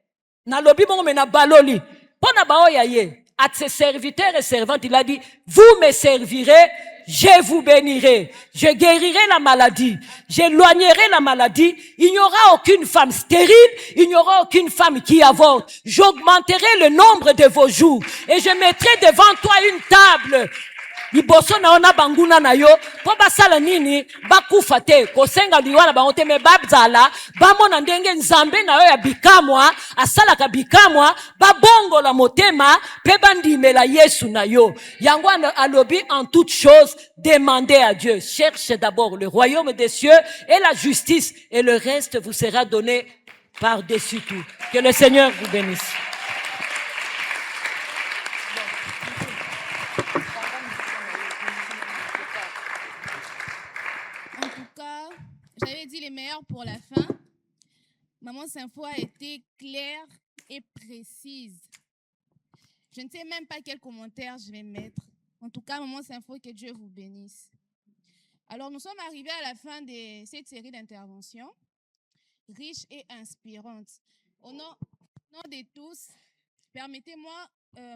C: na lobi mongo me na baloli pona bao ya ye à ses serviteurs et servantes il a dit vous me servirez, je vous bénirai, je guérirai la maladie, j'éloignerai la maladie, il n'y aura aucune femme stérile, il n'y aura aucune femme qui avorte, j'augmenterai le nombre de vos jours et je mettrai devant toi une table. Liboso na ona banguna na yo po basala nini bakufa te kosenga liwana bango te me babzala bamona ndenge nzambe na yo ya bikamwa asalaka bikamwa babongola motema pe bandimela Yesu na yo yango alobi en toute chose demandez à Dieu, cherchez d'abord le royaume des cieux et la justice et le reste vous sera donné par-dessus tout. Que le Seigneur vous bénisse.
A: J'avais dit les meilleurs pour la fin. Maman Sympho a été claire et précise. Je ne sais même pas quel commentaire je vais mettre. En tout cas, Maman Sympho, que Dieu vous bénisse. Alors, nous sommes arrivés à la fin de cette série d'interventions, riches et inspirantes. Au nom de tous, permettez-moi,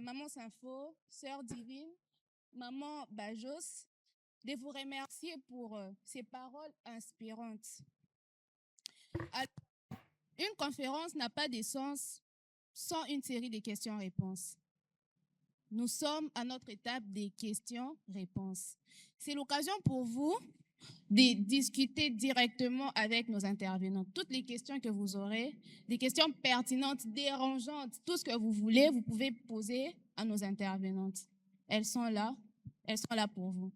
A: Maman Sympho, Sœur Divine, Maman Bajos, de vous remercier pour ces paroles inspirantes. Une conférence n'a pas de sens sans une série de questions-réponses. Nous sommes à notre étape des questions-réponses. C'est l'occasion pour vous de discuter directement avec nos intervenants. Toutes les questions que vous aurez, des questions pertinentes, dérangeantes, tout ce que vous voulez, vous pouvez poser à nos intervenantes. Elles sont là pour vous.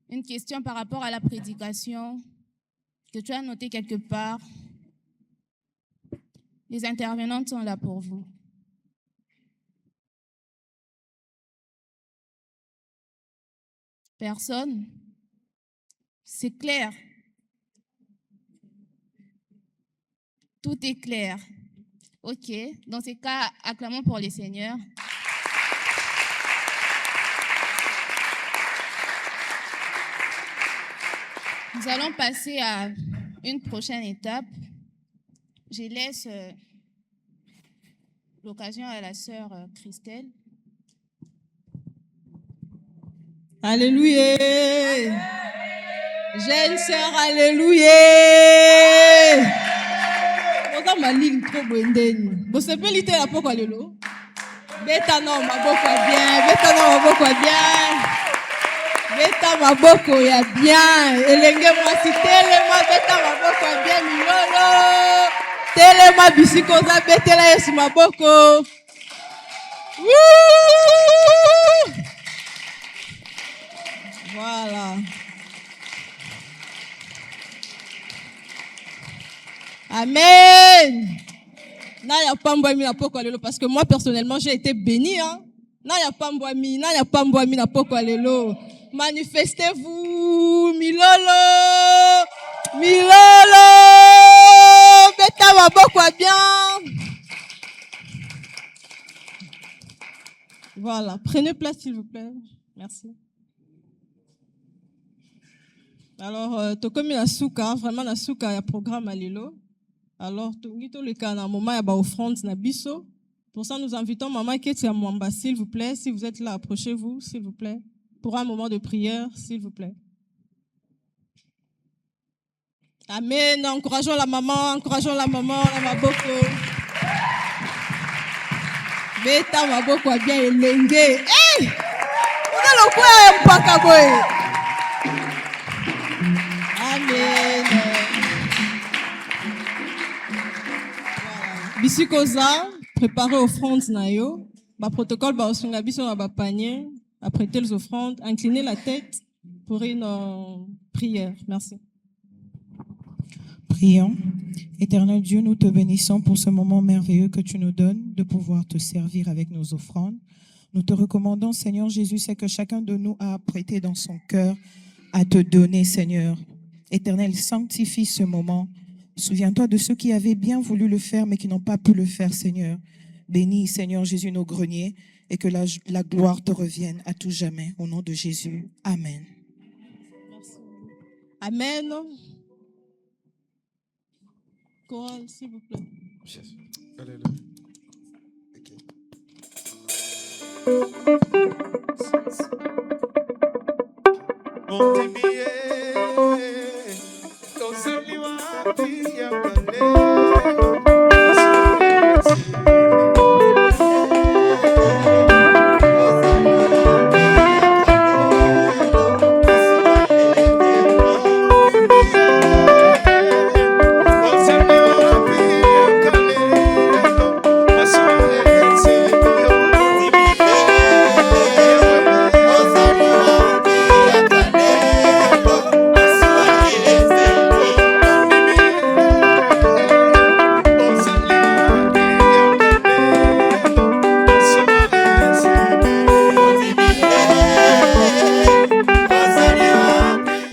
A: Une question par rapport à la prédication que tu as notée quelque part. Les intervenantes sont là pour vous. Personne? C'est clair. Tout est clair. OK. Dans ces cas, acclamons pour les seigneurs. Nous allons passer à une prochaine étape. Je laisse l'occasion à la sœur Christelle.
F: Alléluia. Jeune sœur, alléluia. Oza malingi trop bwendeni. Bosepeli te la poko lelo. Beta na maboko ya bien, beta na maboko ya bien. Beta maboko ya bien. Elenge mwasi telema beta maboko ya bien milolo. Telema bisiko za betela Yesu maboko. Woo! Voilà. Amen. Naya pambwami na poko lelo parce que moi personnellement j'ai été béni hein. Naya pambwami na poko lelo. Manifestez-vous milolo. Milolo. Beta maboko bien. Voilà, prenez place s'il vous plaît. Merci. Alors, comme la souka, vraiment la souka, il y a programme à Lilo. Alors, tout le cas, à un moment, il y a offrande na biso. Pour ça, nous invitons Maman Ketia Mwamba, s'il vous plaît. Si vous êtes là, approchez-vous, s'il vous plaît. Pour un moment de prière, s'il vous plaît. Amen. Encourageons la maman, la maboko. Beta maboko a bien elenge. Hey! On a le quoi, mpaka boy. Amen. Bisikoza, préparez offrande nayo. Ba protocole ba osunga biso na ba panier, apprêtez les offrandes, inclinez la tête pour une prière. Merci.
G: Prions. Éternel Dieu, nous te bénissons pour ce moment merveilleux que tu nous donnes de pouvoir te servir avec nos offrandes. Nous te recommandons, Seigneur Jésus, c'est que chacun de nous a apprêté dans son cœur à te donner, Seigneur. Éternel, sanctifie ce moment. Souviens-toi de ceux qui avaient bien voulu le faire, mais qui n'ont pas pu le faire, Seigneur. Bénis, Seigneur Jésus, nos greniers et que la gloire te revienne à tout jamais. Au nom de Jésus. Amen.
F: Merci. Amen. Chorale, s'il vous plaît.
H: Alléluia. Okay.